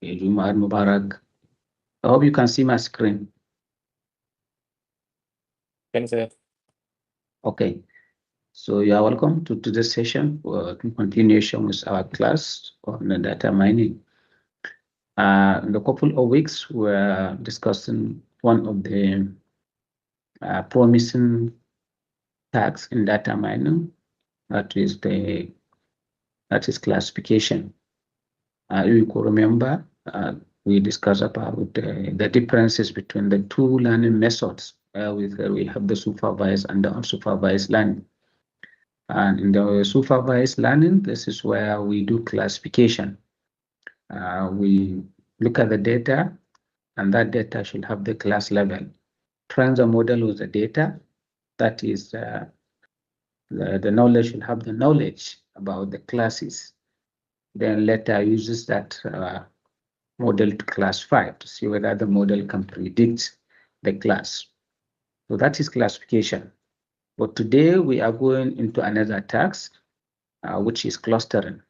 Jum'at Mubarak. I hope you can see my screen. Can say. Okay. So you are welcome to this session for continuation with our class on the data mining. In a couple of weeks, we're discussing one of the promising tasks in data mining, that is classification. You could remember we discussed about the differences between the two learning methods. We have the supervised and the unsupervised learning. And in the supervised learning, this is where we do classification. We look at the data, and that data should have the class level. Train the model with the data. That is, the knowledge should have the knowledge about the classes. Then later uses that model to classify to see whether the model can predict the class. So that is classification. But today we are going into another task, which is clustering.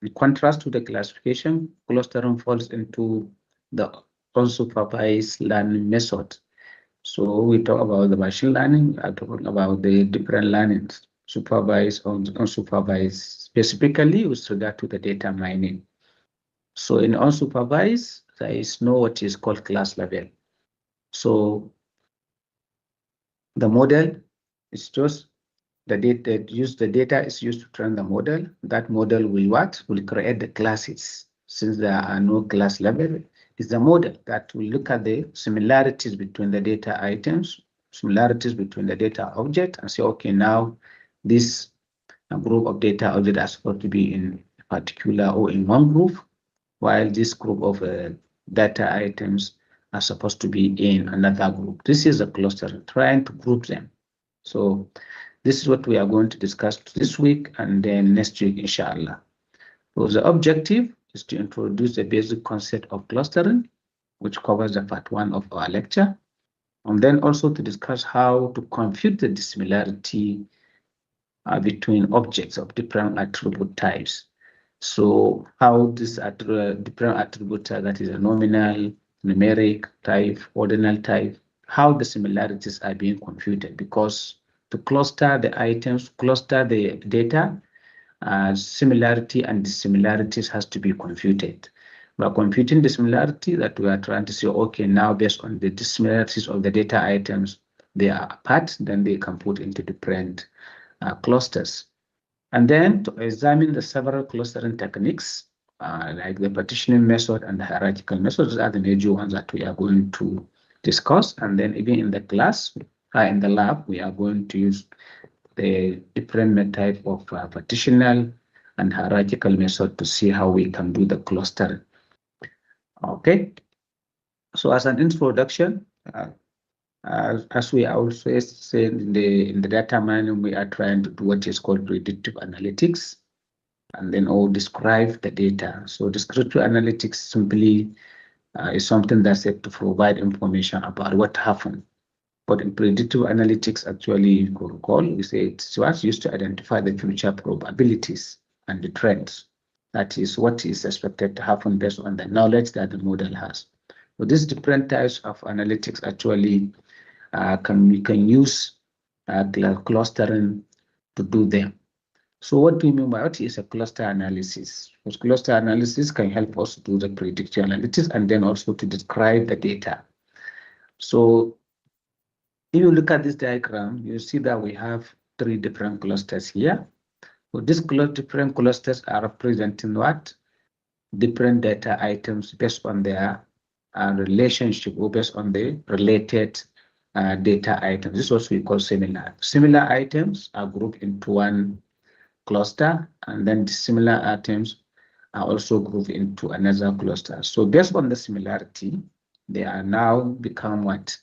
In contrast to the classification, clustering falls into the unsupervised learning method. So we talk about the machine learning, we are talking about the different learnings, supervised or unsupervised, specifically with regard to the data mining. So in unsupervised, there is no what is called class level. So the model is just the data is used to train the model. That model will create the classes. Since there are no class level, it's the model that will look at the similarities between the data items, similarities between the data object, and say, okay, now this group of data objects are supposed to be in a particular or in one group, while this group of data items are supposed to be in another group. This is a cluster, trying to group them. So this is what we are going to discuss this week and then next week, inshallah. So the objective is to introduce the basic concept of clustering, which covers the part 1 of our lecture, and then also to discuss how to compute the dissimilarity between objects of different attribute types. So how this different attribute that is a nominal, numeric type, ordinal type, how the similarities are being computed, because to cluster the items, cluster the data, similarity and dissimilarities has to be computed. We are computing the similarity that we are trying to say, okay, now based on the dissimilarities of the data items, they are apart, then they can put into different clusters. And then to examine the several clustering techniques, like the partitioning method and the hierarchical methods are the major ones that we are going to discuss. And then even in the class, in the lab, we are going to use the different type of partitional and hierarchical method to see how we can do the clustering. Okay. So as an introduction, as we also said in the data mining, we are trying to do what is called predictive analytics, and then all describe the data. So descriptive analytics simply is something that's said to provide information about what happened. But in predictive analytics, actually, you could recall, we say it's what's used to identify the future probabilities and the trends. That is what is expected to happen based on the knowledge that the model has. So these different types of analytics actually we can use clustering to do them. So what do you mean by what is a cluster analysis? Because cluster analysis can help us do the predictive analytics and then also to describe the data. So if you look at this diagram, you see that we have 3 different clusters here. So these different clusters are representing what? Different data items based on their relationship or based on the related data items. This is what we call similar. Similar items are grouped into one cluster, and then the similar items are also grouped into another cluster. So based on the similarity, they are now become what?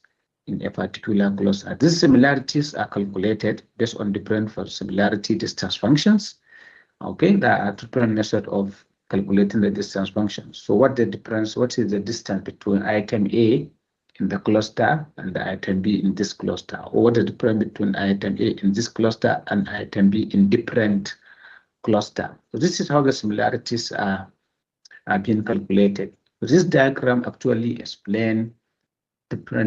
In a particular cluster. These similarities are calculated based on different similarity distance functions. Okay, there are different methods of calculating the distance functions. So what is the distance between item A in the cluster and the item B in this cluster? Or what is the difference between item A in this cluster and item B in different cluster? So this is how the similarities are being calculated. This diagram actually explains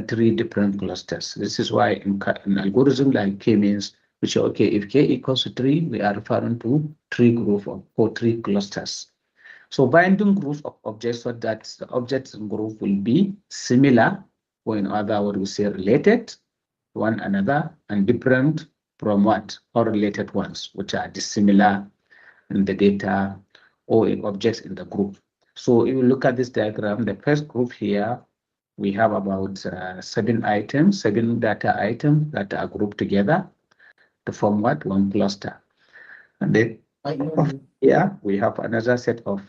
three different clusters. This is why in algorithm like k-means, we say, okay, if k equals to 3, we are referring to three group or three clusters. So binding groups of objects so that the objects group will be similar, or in other words, we say related to one another and different from what? Or related ones, which are dissimilar in the data or in objects in the group. So if you look at this diagram, the first group here, we have about 7 data items that are grouped together to form what? One cluster. And then here we have another set of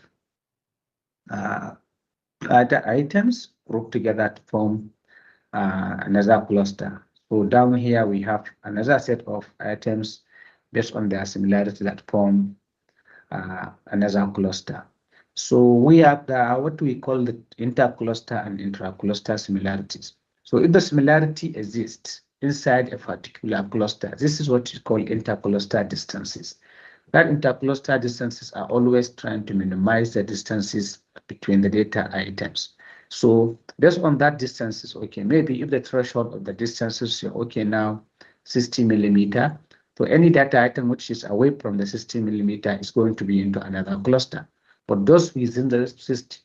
data items grouped together to form another cluster. So down here we have another set of items based on their similarity that form another cluster. So we have what we call the intercluster and intracluster similarities. So if the similarity exists inside a particular cluster, this is what is called intercluster distances. That intercluster distances are always trying to minimize the distances between the data items. So based on that distances, okay, maybe if the threshold of the distances, okay, now 60 millimeter, so any data item which is away from the 60 millimeter is going to be into another cluster. But those within the 60,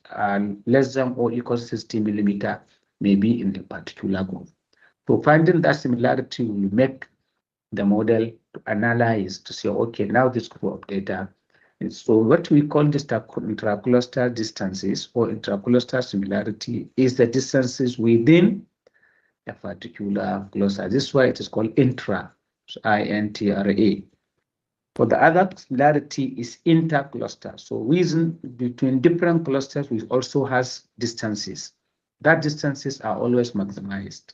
less than or equal to 60 millimeter may be in a particular group. So finding that similarity will make the model to analyze to say, okay, now this group of data. And so what we call this intracluster distances or intracluster similarity is the distances within a particular cluster. This is why it is called intra, so I-N-T-R-A. For the other similarity is intercluster. So reason between different clusters, we also has distances. That distances are always maximized.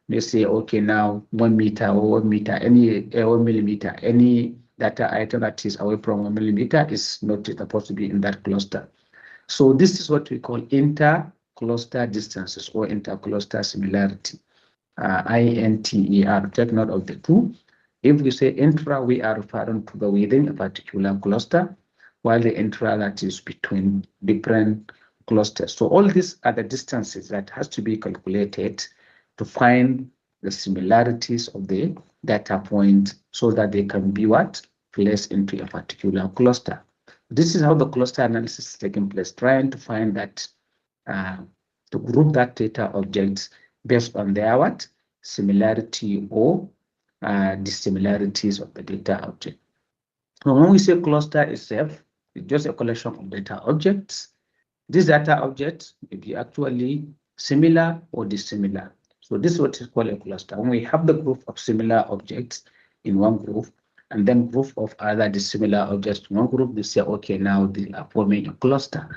They say, okay, now 1 meter or 1 meter, any 1 millimeter, any data item that is away from 1 millimeter is not supposed to be in that cluster. So this is what we call inter-cluster distances or inter-cluster similarity. INTER, take note of the two. If we say intra, we are referring to the within a particular cluster, while the intra that is between different clusters. So all these are the distances that has to be calculated to find the similarities of the data point so that they can be what? Placed into a particular cluster. This is how the cluster analysis is taking place, trying to find that, to group that data objects based on their what? Similarity or dissimilarities of the data object. So when we say cluster itself, it's just a collection of data objects. These data objects may be actually similar or dissimilar. So this is what is called a cluster. When we have the group of similar objects in one group, and then group of other dissimilar objects in one group, they say, okay, now they are forming a cluster.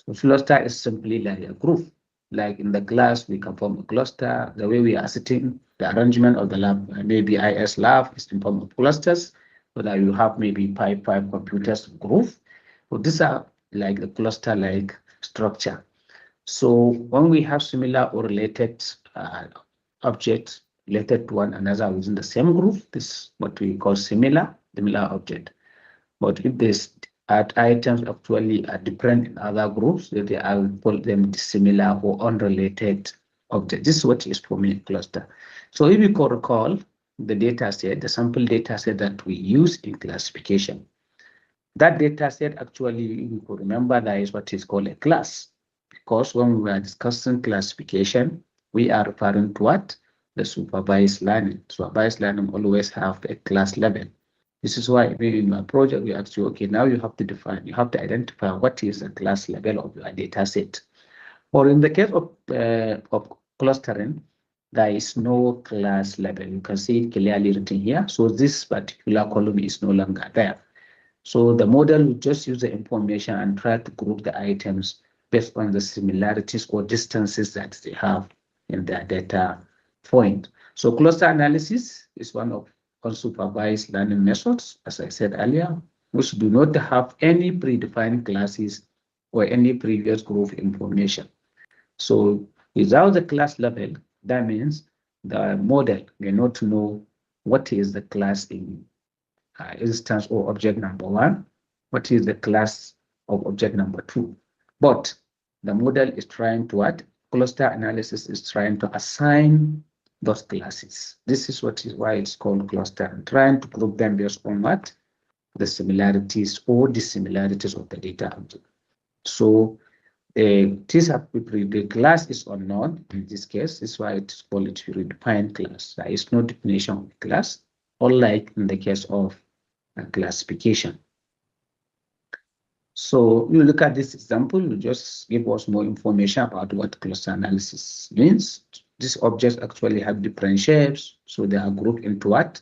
So cluster is simply like a group. Like in the class, we can form a cluster. The way we are sitting, the arrangement of the lab, maybe IS lab is in form of clusters, so that you have maybe five computers group. So these are like the cluster-like structure. So when we have similar or related objects related to one another within the same group, this is what we call similar object. But if these items actually are different in other groups, they are call them dissimilar or unrelated objects. This is what is forming a cluster. So if you can recall the data set, the sample data set that we use in classification, that data set actually, you could remember, that is what is called a class. Because when we are discussing classification, we are referring to what? The supervised learning. Supervised learning always have a class level. This is why in my project, we ask you, okay, now you have to define, you have to identify what is the class level of your data set. Or in the case of clustering, there is no class level. You can see it clearly written here. So this particular column is no longer there. So the model will just use the information and try to group the items based on the similarities or distances that they have in their data point. So cluster analysis is one of unsupervised learning methods, as I said earlier, which do not have any predefined classes or any previous group information. So without the class level, that means the model may not know what is the class in instance or object number one, what is the class of object number two. But the model is trying to what? Cluster analysis is trying to assign those classes. This is why it's called cluster, trying to group them based on what? The similarities or dissimilarities of the data object. So the class is unknown in this case. This is why it's called a predefined class. There is no definition of class, unlike in the case of a classification. So you look at this example, you just give us more information about what cluster analysis means. These objects actually have different shapes, so they are grouped into what?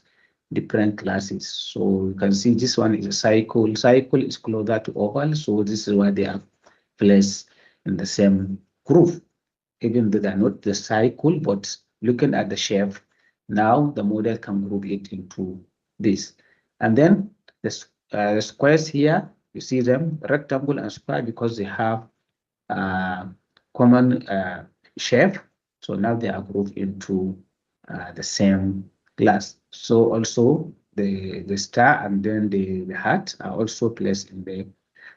Different classes. So you can see this one is a cycle. Cycle is closer to oval, so this is why they are placed in the same group, even though they're not the cycle, but looking at the shape, now the model can group it into this. And then the squares here, you see them, rectangle and square, because they have common shape. So now they are grouped into the same class. So also the star and then the heart are also placed in there.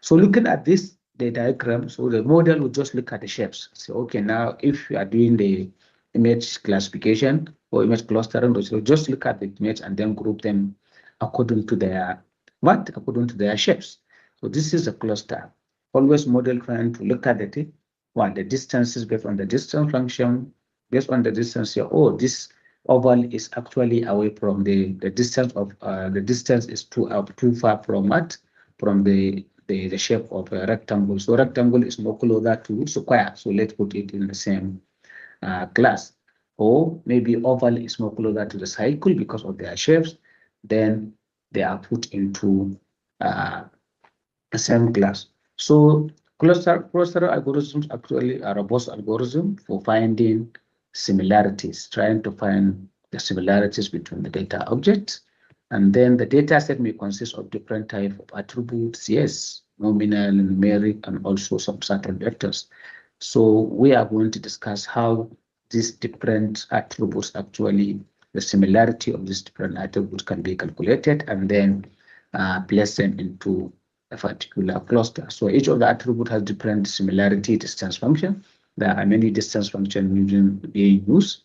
So looking at this, the diagram, so the model will just look at the shapes. So okay, now if you are doing the image classification or image clustering, so just look at the image and then group them according to their what? According to their shapes. So this is a cluster. Always model trying to look at the distances based on the distance function, based on the distance here. Oh, this oval is actually away from the distance of the distance is too far from what? From the shape of a rectangle. So rectangle is more closer to square. So let's put it in the same class. Or maybe oval is more closer to the cycle because of their shapes. Then they are put into the same class. So cluster algorithms actually are robust algorithm for finding similarities, trying to find the similarities between the data objects. And then the data set may consist of different types of attributes, yes, nominal, numeric, and also some certain vectors. So we are going to discuss how these different attributes actually, the similarity of these different attributes can be calculated and then place them into a particular cluster. So each of the attributes has different similarity distance function. There are many distance functions being used,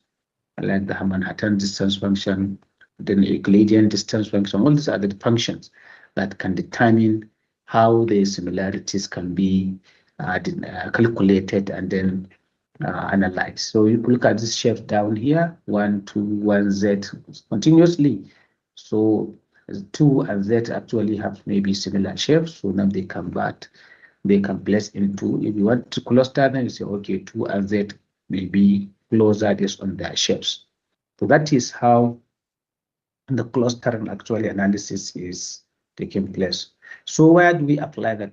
like the Manhattan distance function, then Euclidean distance function. All these are the functions that can determine how the similarities can be calculated and then analyzed. So you look at this shape down here, 1, 2, 1, Z continuously. So 2 and Z actually have maybe similar shapes. So now they can place into, if you want to cluster them, you say, okay, 2 and Z may be closer based on their shapes. So that is how the clustering actually analysis is taking place. So where do we apply the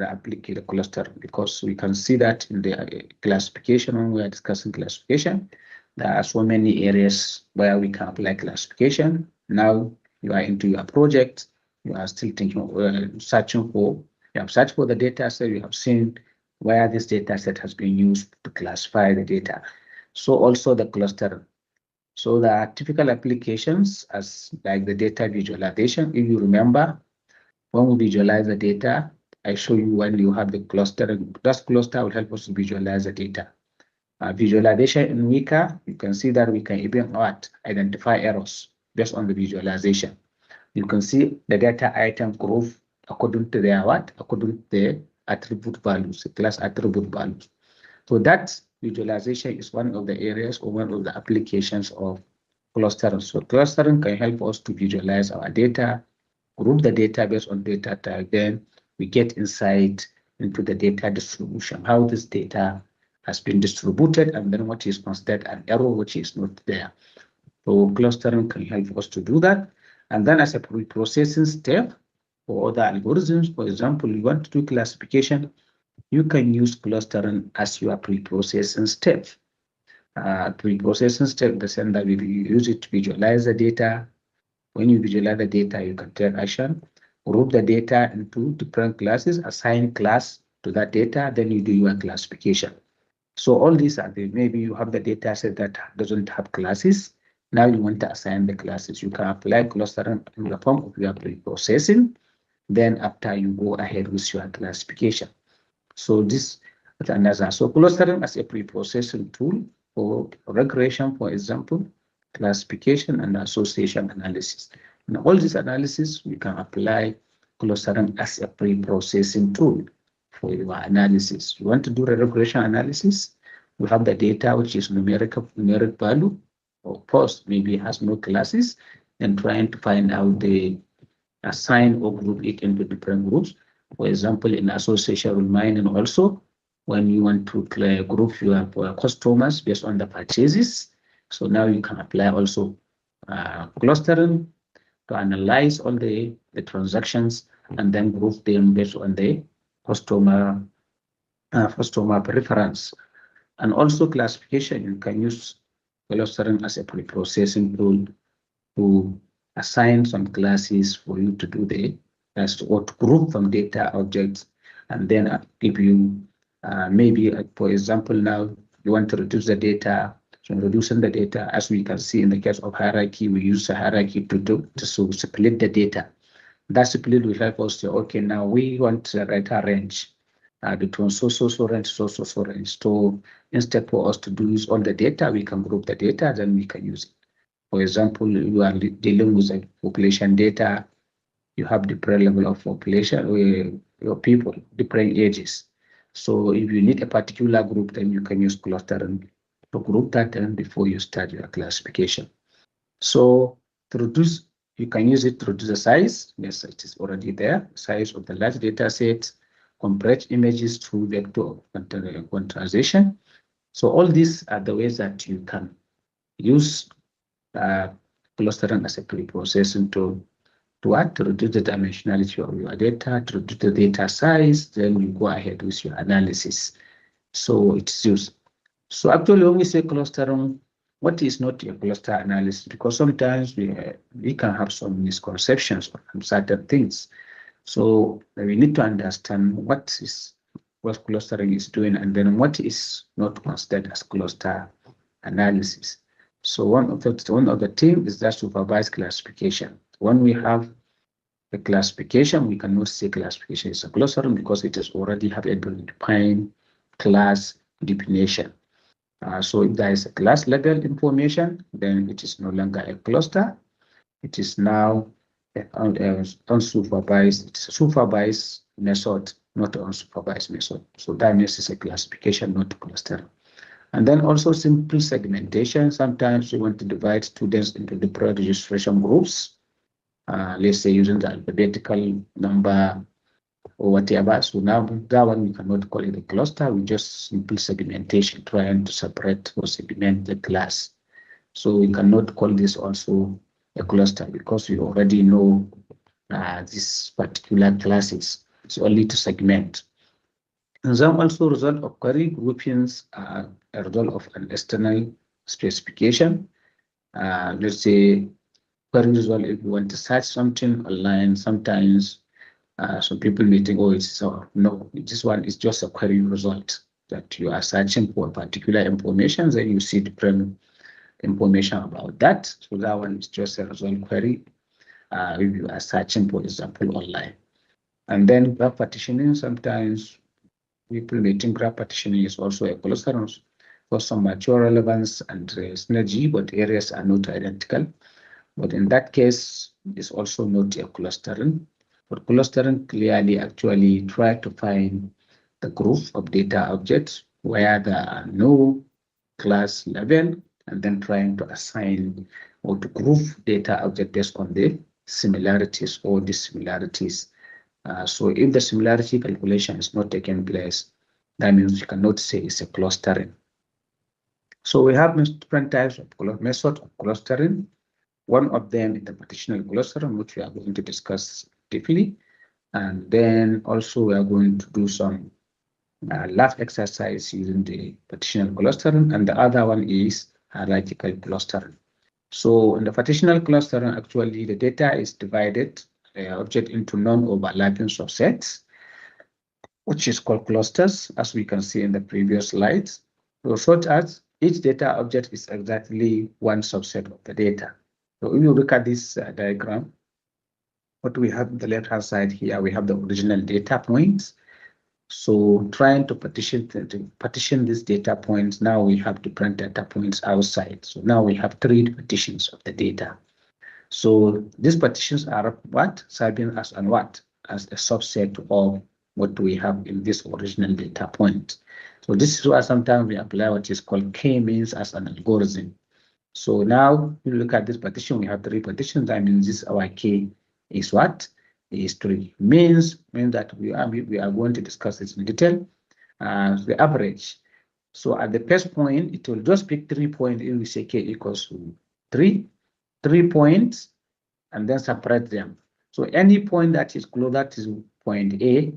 applicate the cluster? Because we can see that in the classification, when we are discussing classification, there are so many areas where we can apply classification. Now you are into your project, you are still thinking, searching for, you have searched for the data set, you have seen where this data set has been used to classify the data. So also the cluster. So there are typical applications as like the data visualization. If you remember, when we visualize the data, I show you when you have the cluster. That cluster will help us to visualize the data. Visualization in Weka, you can see that we can even identify errors based on the visualization. You can see the data item group according to their according to the attribute values, the class attribute values. So that visualization is one of the areas or one of the applications of clustering. So clustering can help us to visualize our data, group the data based on data type, then we get insight into the data distribution, how this data has been distributed, and then what is considered an error which is not there. So clustering can help us to do that. And then as a pre-processing step for other algorithms, for example, you want to do classification, you can use clustering as your pre-processing step. Pre-processing step, the sense that we use it to visualize the data. When you visualize the data, you can take action, group the data into different classes, assign class to that data, then you do your classification. So all these are maybe you have the data set that doesn't have classes. Now you want to assign the classes. You can apply clustering in the form of your pre-processing. Then after you go ahead with your classification. So this another. So clustering as a pre-processing tool for regression, for example, classification and association analysis. In all these analysis, we can apply clustering as a pre-processing tool for your analysis. You want to do a regression analysis, you have the data which is numeric value, or post maybe has no classes, and trying to find out the assign or group it into different groups. For example, in association mining also, when you want to group your customers based on the purchases. So now you can apply also clustering to analyze all the transactions and then group them based on the customer preference. And also classification, you can use clustering as a pre-processing tool to assign some classes for you to do the or to group some data objects, and then give you maybe, for example, now you want to reduce the data. So reducing the data, as we can see in the case of hierarchy, we use a hierarchy to split the data. That split will help us to, okay, now we want to write a range between so range, so range. So instead for us to do use all the data, we can group the data, then we can use it. For example, you are dealing with population data, you have different level of population, your people, different ages. So if you need a particular group, then you can use clustering to group that then before you start your classification. So to reduce, you can use it to reduce the size. Yes, it is already there. Size of the large data sets, compress images through vector quantization. So all these are the ways that you can use clustering as a pre-processing tool to reduce the dimensionality of your data, to reduce the data size, then you go ahead with your analysis. So it's used. So actually, when we say clustering, what is not a cluster analysis? Because sometimes we can have some misconceptions on certain things. So we need to understand what clustering is doing, and then what is not considered as cluster analysis. So one of the things is that supervised classification. When we have the classification, we cannot say classification is a clustering because it is already have a defined class definition. So if there is a class level information, then it is no longer a cluster. It is now unsupervised. It's a supervised method, not unsupervised method. So that means it's a classification, not cluster. And then also simple segmentation. Sometimes we want to divide students into different registration groups. Let's say using the alphabetical number or whatever. So now that one we cannot call it a cluster. We just simple segmentation, trying to separate or segment the class. So we cannot call this also a cluster because we already know these particular classes. It's only to segment. And then also result of query groupings are a result of an external specification. Let's say query result, if you want to search something online, sometimes some people may think, oh, it's no, this one is just a query result that you are searching for particular information, then you see different information about that. So that one is just a result query if you are searching, for example, online. And then graph partitioning, sometimes people may think graph partitioning is also a cluster for some mature relevance and synergy, but areas are not identical. But in that case, it's also not a clustering. But clustering clearly actually try to find the group of data objects where there are no class level, and then trying to assign or to group data object based on the similarities or dissimilarities. So if the similarity calculation is not taking place, that means you cannot say it's a clustering. So we have different types of method of clustering. One of them is the partitional clustering, which we are going to discuss deeply. And then also we are going to do some lab exercise using the partitional clustering, and the other one is hierarchical clustering. So in the partitional clustering, actually the data is divided object into non-overlapping subsets, which is called clusters, as we can see in the previous slides. So such as each data object is exactly one subset of the data. So if you look at this diagram, what we have on the left-hand side here, we have the original data points. So trying to partition these data points, now we have different data points outside. So now we have 3 partitions of the data. So these partitions are what? Serving as and what? As a subset of what we have in this original data point. So this is why sometimes we apply what is called k-means as an algorithm. So now you look at this partition, we have 3 partitions. That means this our k is what? Is 3. Means that we are going to discuss this in detail. The average. So at the first point, it will just pick 3 points. If we say k equals to 3 points, and then separate them. So any point that is closer to point A,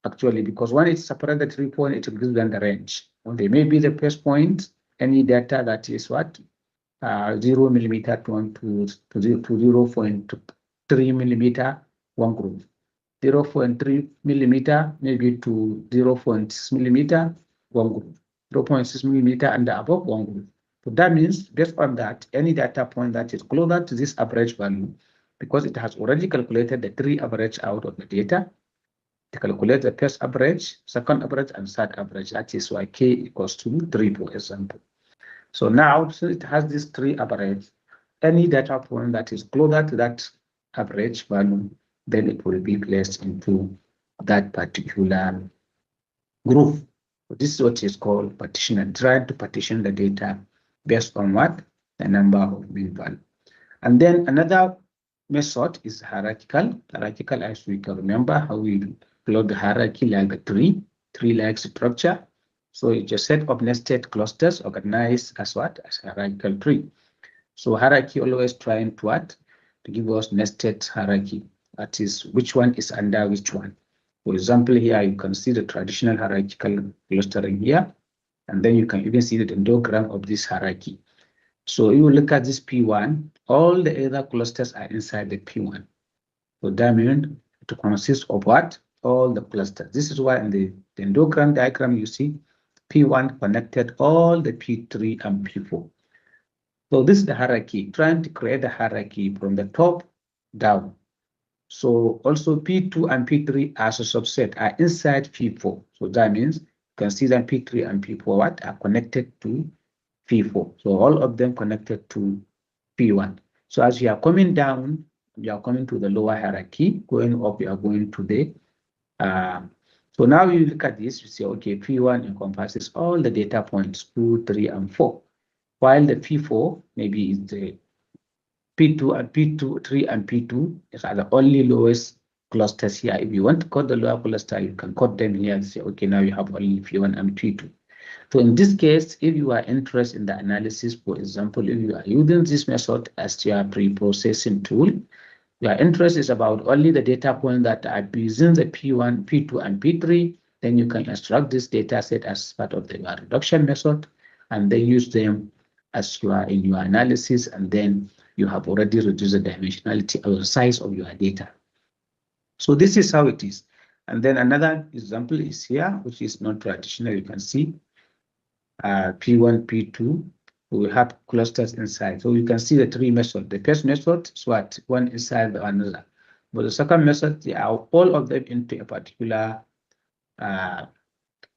actually, because when it's separated 3 points, it gives them the range. Okay, maybe the first point, any data that is what? 0 millimeter to 0.3 millimeter, one group. 0.3 millimeter, maybe to 0.6 millimeter, one group. 0.6 millimeter and above, one group. So that means, based on that, any data point that is closer to this average value, because it has already calculated the 3 average out of the data, to calculate the first average, second average, and third average. That is why k equals to 3, for example. So now, since it has these 3 average, any data point that is closer to that average value, then it will be placed into that particular group. So this is what is called partition, trying to partition the data based on what? The number of mean value. And then another method is hierarchical. Hierarchical, as we can remember how we plot the hierarchy like a tree-like structure. So it's a set of nested clusters organized as what? As hierarchical tree. So hierarchy always trying to what? To give us nested hierarchy. That is, which one is under which one. For example, here you can see the traditional hierarchical clustering here, and then you can even see the dendrogram of this hierarchy. So you look at this P1, all the other clusters are inside the P1. So that means it consists of what? All the clusters. This is why in the dendrogram diagram you see P1 connected all the P3 and P4. So this is the hierarchy, trying to create a hierarchy from the top down. So also P2 and P3 as a subset are inside P4. So that means you can see that P3 and P4 what are connected to P4. So all of them connected to P1. So as you are coming down, you are coming to the lower hierarchy. Going up, you are going to the so now you look at this, you say, okay, P1 encompasses all the data points 2, 3, and 4. While the P4 maybe is the P2 and P2, 3 and P2 are the only lowest clusters here. If you want to cut the lower cluster, you can cut them here and say, okay, now you have only P1 and P2. So in this case, if you are interested in the analysis, for example, if you are using this method as your pre-processing tool, your interest is about only the data point that are using the P1, P2, and P3, then you can extract this data set as part of the reduction method and then use them as you are in your analysis, and then you have already reduced the dimensionality or the size of your data. So this is how it is. And then another example is here, which is not traditional. You can see P1, P2, we have clusters inside. So you can see the 3 methods. The first method is what? One inside the another. But the second method, they are all of them into a particular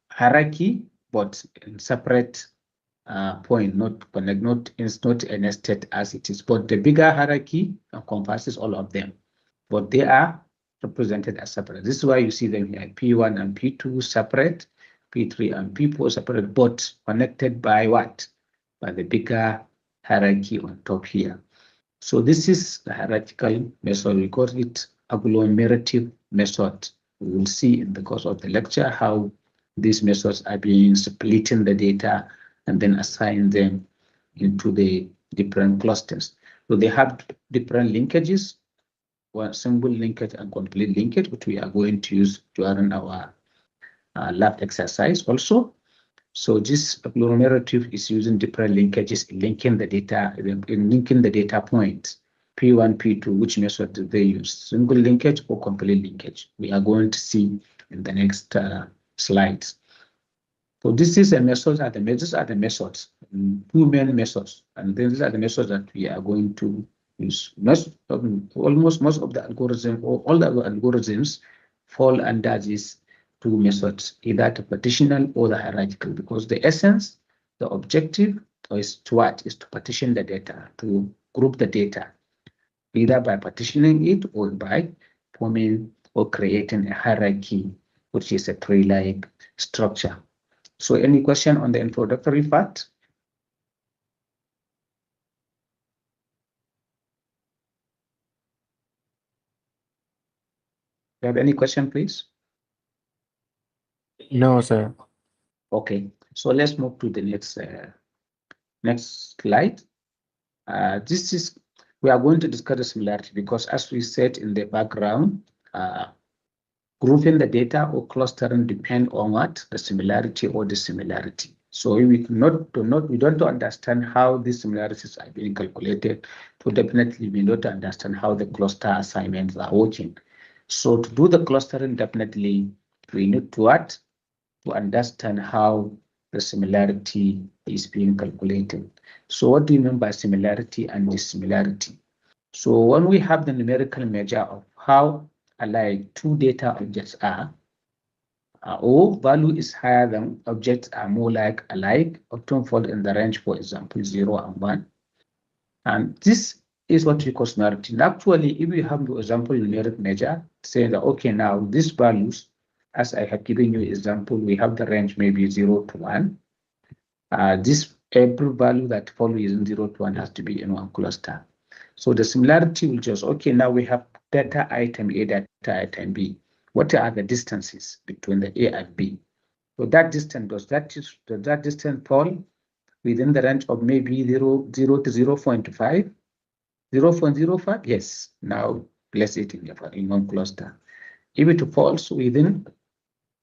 hierarchy, but in separate point, not connect, it's not a nested as it is. But the bigger hierarchy encompasses all of them, but they are represented as separate. This is why you see them here, P1 and P2 separate, P3 and P4 separate, but connected by what? By the bigger hierarchy on top here. So this is the hierarchical method. We call it agglomerative method. We will see in the course of the lecture how these methods are being splitting the data and then assign them into the different clusters. So they have different linkages, one single linkage and complete linkage, which we are going to use during our lab exercise also. So this agglomerative is using different linkages in linking the data points. P1, P2, which method do they use? Single linkage or complete linkage? We are going to see in the next slides. So this is a method, these are the methods, 2 main methods, and these are the methods that we are going to use. Almost most of the algorithm or all the algorithms fall under this two methods, either the partitional or the hierarchical, because the essence, the objective is to what? Is to partition the data, to group the data, either by partitioning it or by forming or creating a hierarchy, which is a tree-like structure. So any question on the introductory part? Do you have any question, please? No, sir. Okay, so let's move to the next slide. We are going to discuss the similarity because, as we said in the background, grouping the data or clustering depend on what? The similarity or dissimilarity. So we don't understand how these similarities are being calculated. So definitely we don't understand how the cluster assignments are working. So to do the clustering, definitely we need to what? To understand how the similarity is being calculated. So what do you mean by similarity and dissimilarity? So when we have the numerical measure of how alike two data objects are, or value is higher than objects are more like alike, often fall in the range, for example, 0 and 1. And this is what we call similarity. And actually, if we have, for example, numeric measure, saying that, okay, now these values, as I have given you example, we have the range maybe 0 to 1. This every value that follows in 0 to 1 has to be in one cluster. So the similarity will just, okay, now we have data item A, data item B. What are the distances between the A and B? So that distance, does that distance fall within the range of maybe 0 to 0.5? 0.05? Yes. Now place it in one cluster. If it falls within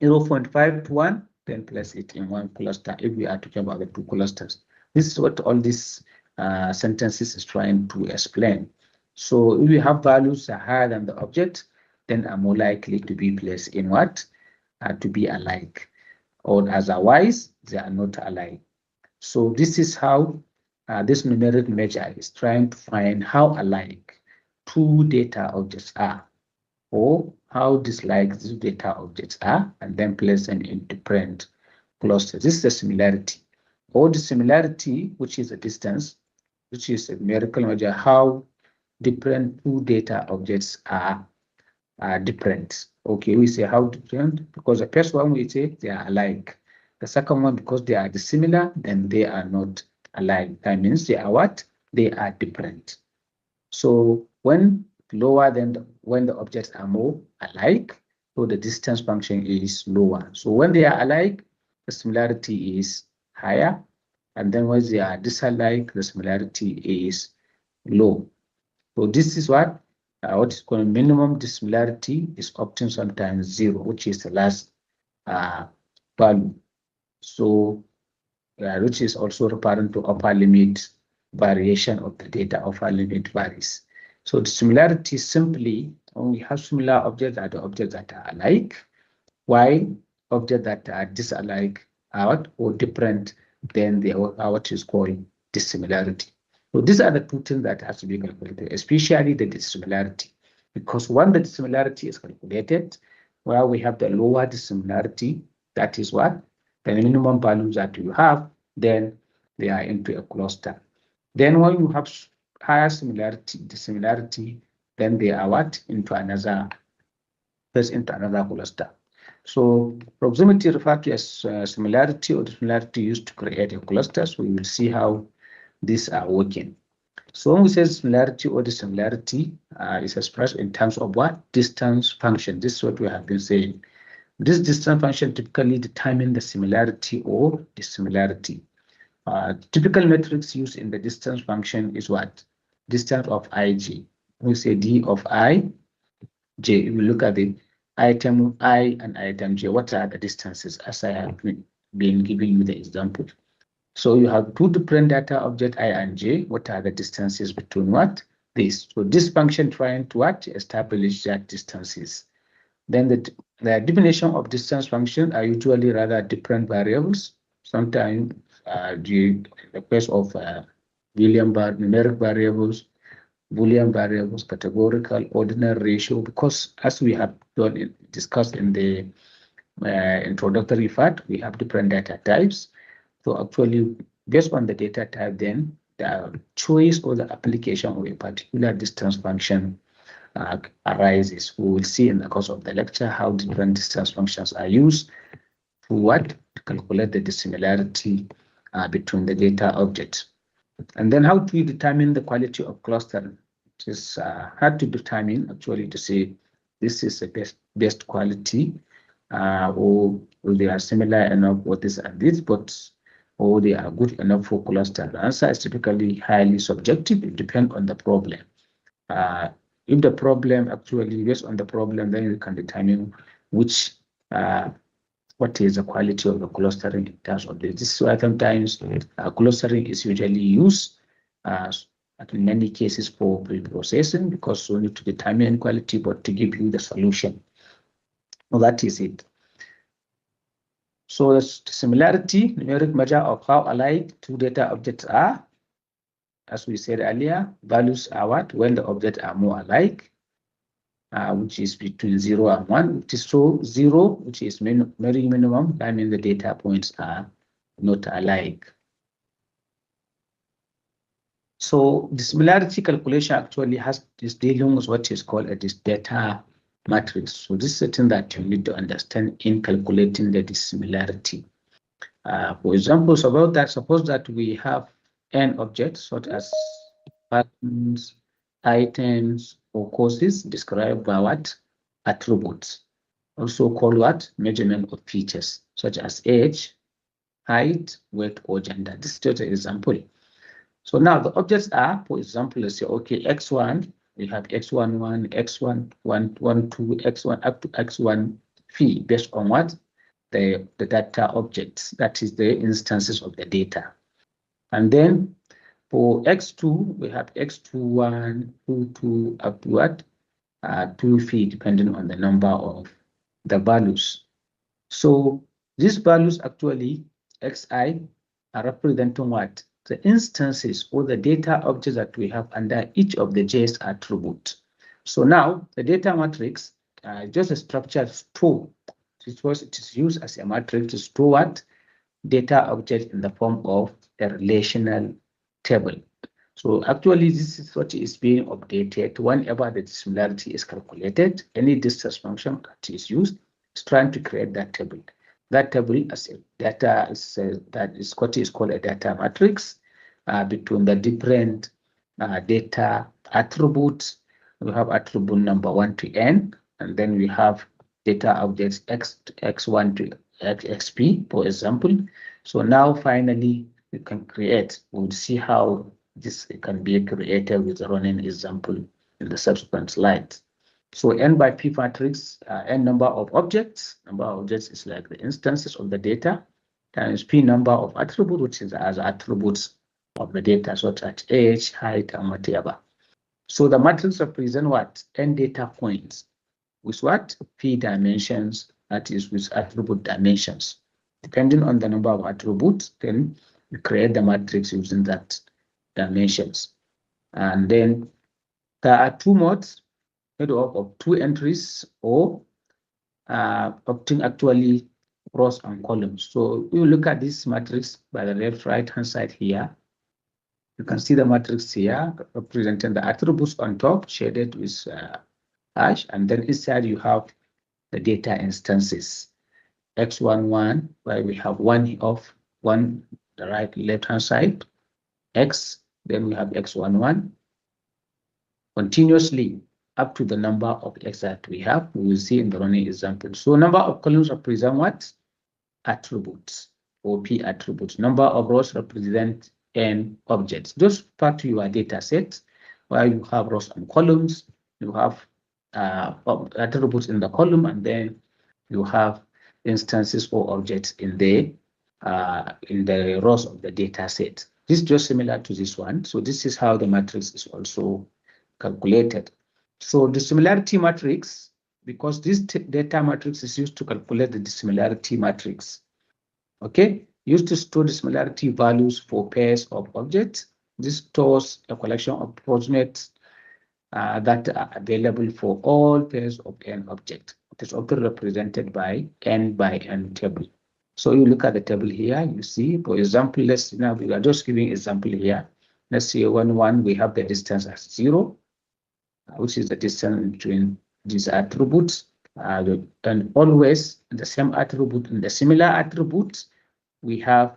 0.5 to 1, then place it in one cluster if we are talking about the two clusters. This is what all these sentences is trying to explain. So if we have values that are higher than the object, then are more likely to be placed in what? To be alike. Or otherwise, they are not alike. So this is how this numeric measure is trying to find how alike two data objects are, or how dislike these data objects are, and then place them in different clusters. This is the similarity. Or the similarity, which is a distance, which is a numerical measure, how different two data objects are different. Okay, we say how different, because the first one we say they are alike. The second one, because they are dissimilar, then they are not alike. That means they are what? They are different. So when lower than when the objects are more alike, so the distance function is lower. So when they are alike, the similarity is higher. And then when they are disalike, the similarity is low. So this is what is called minimum dissimilarity is often sometimes 0, which is the last value. So which is also referring to upper limit variation of the data. Upper limit varies. So the similarity is simply when we have similar objects are the objects that are alike, while objects that are disalike are or different, then they are what is called dissimilarity. So these are the two things that has to be calculated, especially the dissimilarity, because when the dissimilarity is calculated, where we have the lower dissimilarity, that is what the minimum values that you have, then they are into a cluster. Then when you have higher dissimilarity, then they are what into another cluster. So proximity referred to as similarity or dissimilarity used to create a cluster. So we will see how these are working. So when we say similarity or dissimilarity, is expressed in terms of what? Distance function. This is what we have been saying. This distance function typically determines the similarity or dissimilarity. Typical metrics used in the distance function is what? Distance of ij. We say d of I, j. If we look at the item I and item j, what are the distances? As I have been giving you the example. So you have two different data object I and j. What are the distances between what? This. So this function trying to what? Establish that distances. Then the definition of distance function are usually rather different variables. Sometimes the case of numeric variables, Boolean variables, categorical, ordinal ratio, because as we have discussed in the introductory part, we have different data types. So actually, based on the data type, then the choice or the application of a particular distance function arises. We will see in the course of the lecture how different distance functions are used to what? To calculate the dissimilarity between the data objects. And then how do we determine the quality of clustering? It is hard to determine actually to say this is the best quality or they are similar enough what is and this, but or they are good enough for cluster. The answer is typically highly subjective. It depends on the problem. If the problem actually based on the problem, then you can determine which what is the quality of the clustering in terms of this. This is why sometimes clustering is usually used in many cases for pre-processing because we need to determine quality, but to give you the solution. Well, that is it. So the similarity, numeric measure of how alike two data objects are. As we said earlier, values are what? When the objects are more alike, which is between 0 and 1, which is so 0, which is very minimum. That means the data points are not alike. So the similarity calculation actually is dealing with what is called a data matrix. So this is something that you need to understand in calculating the dissimilarity. For example, suppose that we have n objects such as patterns, items, or courses described by what? Attributes. Also called what? Measurement of features such as age, height, weight, or gender. This is just an example. So now the objects are, for example, let's say, okay, x1, we have x11, x1, 112, x1 up to x1 phi based on what? The data objects, that is the instances of the data. And then for x2, we have x21, 22, up to what? 2 phi, depending on the number of the values. So these values actually, xi, are representing what? The instances or the data objects that we have under each of the JS attributes. So now the data matrix just a structure store. It is used as a matrix to store what? Data object in the form of a relational table. So actually this is what is being updated whenever the dissimilarity is calculated. Any distance function that is used is trying to create that table. That table as a data that is what is called a data matrix between the different data attributes. We have attribute number 1 to n, and then we have data objects x1 to xp, for example. So now finally we can create. We'll see how this can be created with a running example in the subsequent slides. So n by p matrix, n number of objects. Number of objects is like the instances of the data times p number of attributes, which is as attributes of the data, such as age, height, and whatever. So the matrix represents what? N data points with what? P dimensions, that is with attribute dimensions. Depending on the number of attributes, then we create the matrix using that dimensions. And then there are two modes, made up of two entries or opting actually rows and columns. So we look at this matrix by the left right hand side here. You can see the matrix here representing the attributes on top shaded with hash, and then inside you have the data instances. x11, where we have one of one the right left hand side, x, then we have x11 continuously up to the number of x that we have. We will see in the running example. So number of columns represent what? Attributes or p attributes. Number of rows represent n objects. Those part to your data set where you have rows and columns. You have attributes in the column, and then you have instances or objects in the rows of the data set. This is just similar to this one. So this is how the matrix is also calculated. So the dissimilarity matrix, because this data matrix is used to calculate the dissimilarity matrix. Okay, used to store dissimilarity values for pairs of objects. This stores a collection of approximates that are available for all pairs of n objects. It is often represented by n by n table. So you look at the table here, you see, for example, now we are just giving example here. Let's say 1, we have the distance as 0, which is the distance between these attributes. And always the same attribute and the similar attributes, we have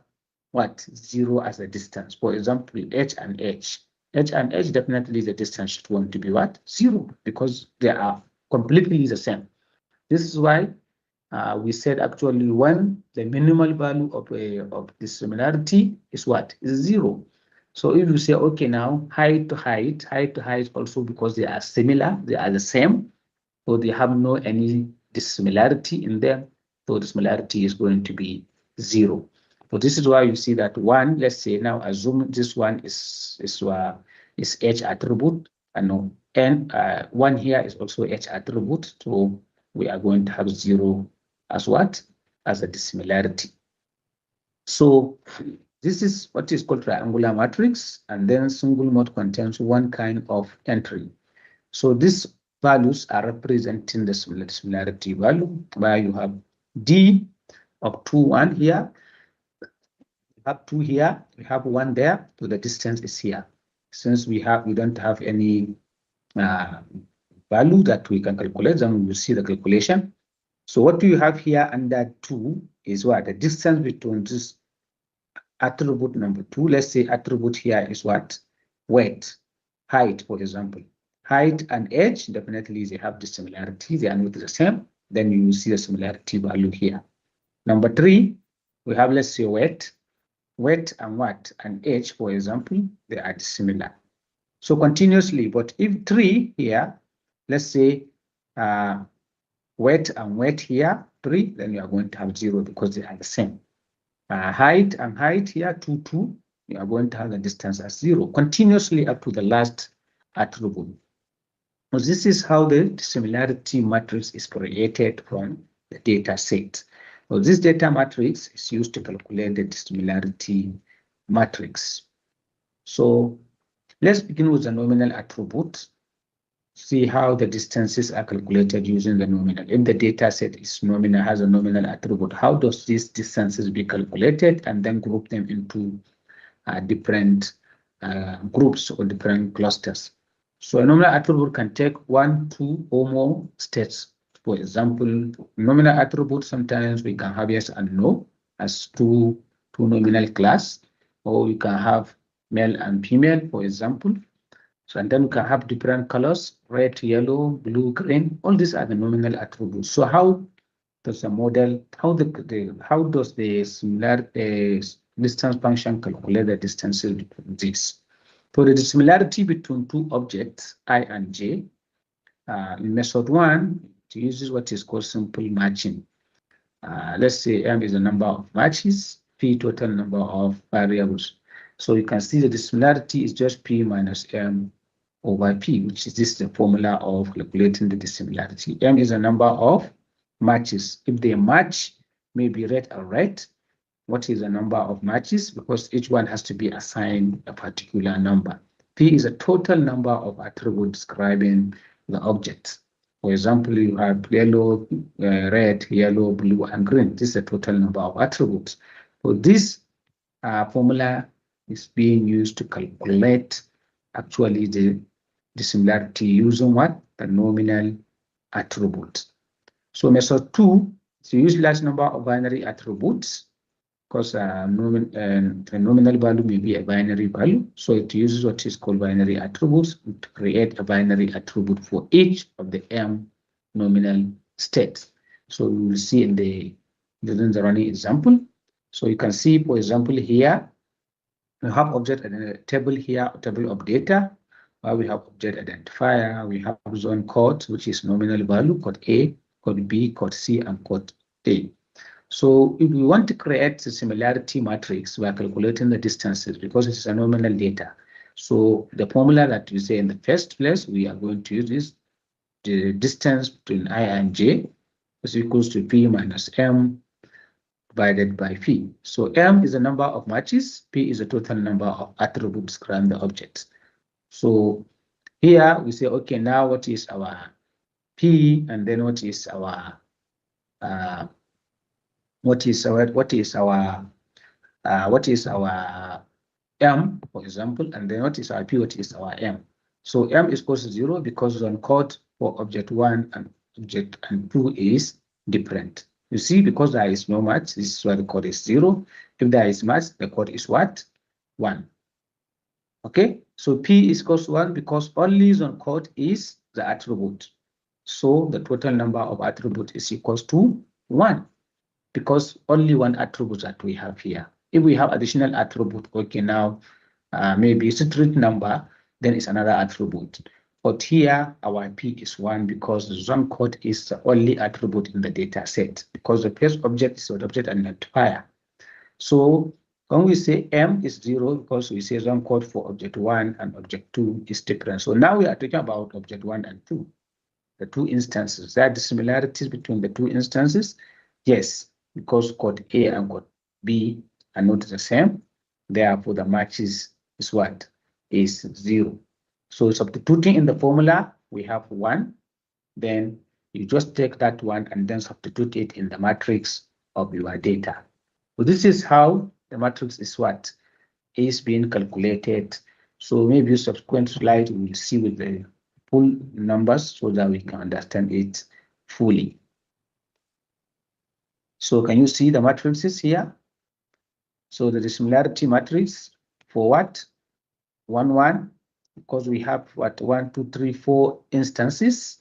what? 0 as a distance. For example, h and h. H and h, definitely the distance should want to be what? 0, because they are completely the same. This is why we said actually when the minimal value of the similarity is what? Is 0. So if you say, okay, now height to height also, because they are similar, they are the same, so they have no any dissimilarity in them, so the similarity is going to be 0. So this is why you see that 1, let's say now assume this one is h attribute, and 1 here is also h attribute, so we are going to have 0 as what? As a dissimilarity. So this is what is called triangular matrix, and then single mode contains one kind of entry. So these values are representing the similarity value, where you have d of 2, 1 here, you have 2 here, we have 1 there, so the distance is here. Since we don't have any value that we can calculate, then we will see the calculation. So what do you have here under 2 is what? The distance between this attribute number 2. Let's say attribute here is what? Width, height, for example. Height and edge, definitely they have the similarity. They are not the same. Then you will see the similarity value here. Number 3, we have, let's say, width. Width and what? And edge, for example, they are similar. So continuously, but if 3 here, let's say, width and width here, 3, then you are going to have 0 because they are the same. Height and height here, 2, 2, you are going to have the distance as 0, continuously up to the last attribute. So this is how the similarity matrix is created from the data set. So this data matrix is used to calculate the similarity matrix. So let's begin with the nominal attribute. See how the distances are calculated using the nominal. If the data set is nominal, has a nominal attribute, how does these distances be calculated and then group them into different groups or different clusters? So a nominal attribute can take 1, 2 or more states. For example, nominal attribute, sometimes we can have yes and no as two nominal class, or we can have male and female, for example. So, and then we can have different colors, red, yellow, blue, green. All these are the nominal attributes. So how does the model, how does the similar distance function calculate the distances between these? For the similarity between two objects, I and J, in method 1, it uses what is called simple matching. Let's say M is the number of matches, P total number of variables. So you can see that the similarity is just P minus M over P, which is this the formula of calculating the dissimilarity. M is a number of matches. If they match, maybe red or red, what is the number of matches? Because each one has to be assigned a particular number. P is a total number of attributes describing the object. For example, you have yellow, red, yellow, blue, and green. This is the total number of attributes. So this formula is being used to calculate actually the similarity using what? The nominal attribute. So method 2, to use large number of binary attributes, because the nominal value may be a binary value. So it uses what is called binary attributes to create a binary attribute for each of the M nominal states. So we will see in the running example. So you can see, for example, here, we have object and a table here, a table of data, where we have object identifier, we have zone code, which is nominal value, code A, code B, code C, and code A. So if we want to create the similarity matrix, we are calculating the distances because it's a nominal data. So the formula that we say in the first place, we are going to use this, the distance between I and J is equals to P minus M divided by P. So M is the number of matches, P is the total number of attributes describing the object. So here we say, okay, now what is our P, and then what is our M, for example, and then what is our P, what is our M. So M is equal to 0 because zone code for object 1 and object 2 is different. You see, because there is no match, this is why the code is 0. If there is match, the code is what? 1. Okay, so P is equal to 1 because only zone code is the attribute. So the total number of attributes is equals to 1 because only one attribute that we have here. If we have additional attribute, okay, now maybe street number, then it's another attribute. But here, our P is 1 because the zone code is the only attribute in the data set because the first object is the object identifier. So when we say M is 0, because we say zone code for object 1 and object 2 is different. So now we are talking about object 1 and 2, the two instances. There are the similarities between the two instances. Yes, because code A and code B are not the same. Therefore, the match is what? Is 0. So substituting in the formula, we have 1. Then you just take that 1 and then substitute it in the matrix of your data. So this is how the matrix is what is being calculated. So maybe subsequent slide we will see with the full numbers so that we can understand it fully. So can you see the matrices here? So the dissimilarity matrix for what? 1, 1, because we have what 1, 2, 3, 4 instances.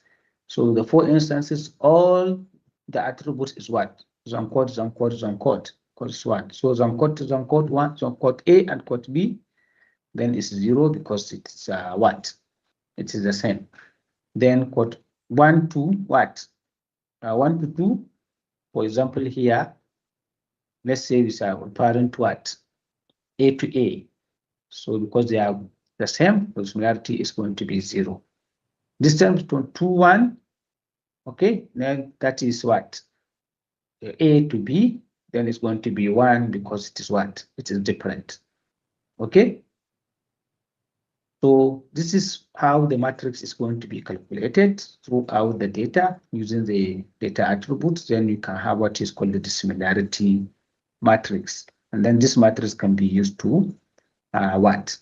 So the 4 instances, all the attributes is what? Zone code, zone code, zone code. Because 1. So zone code to zone code 1, zone code A and code B, then it's 0 because it's what? It is the same. Then code 1 to what? 1 to 2, for example, here, let's say we are comparing to what? A to A. So because they are the same, the similarity is going to be 0. Distance from 2, 1, okay, then that is what? A to B, then it's going to be 1 because it is what? It is different. Okay? So this is how the matrix is going to be calculated throughout the data using the data attributes. Then you can have what is called the dissimilarity matrix. And then this matrix can be used to what?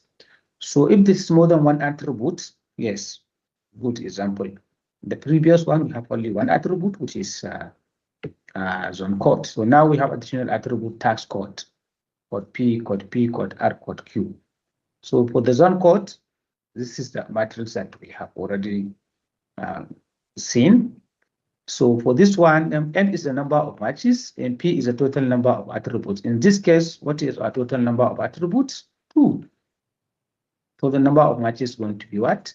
So if this is more than one attribute, yes, good example. The previous one, we have only one attribute, which is zone code. So now we have additional attribute tax code, code P, code P, code R, code Q. So for the zone code, this is the matrix that we have already seen. So for this one, M is the number of matches and P is the total number of attributes. In this case, what is our total number of attributes? 2. So the number of matches is going to be what?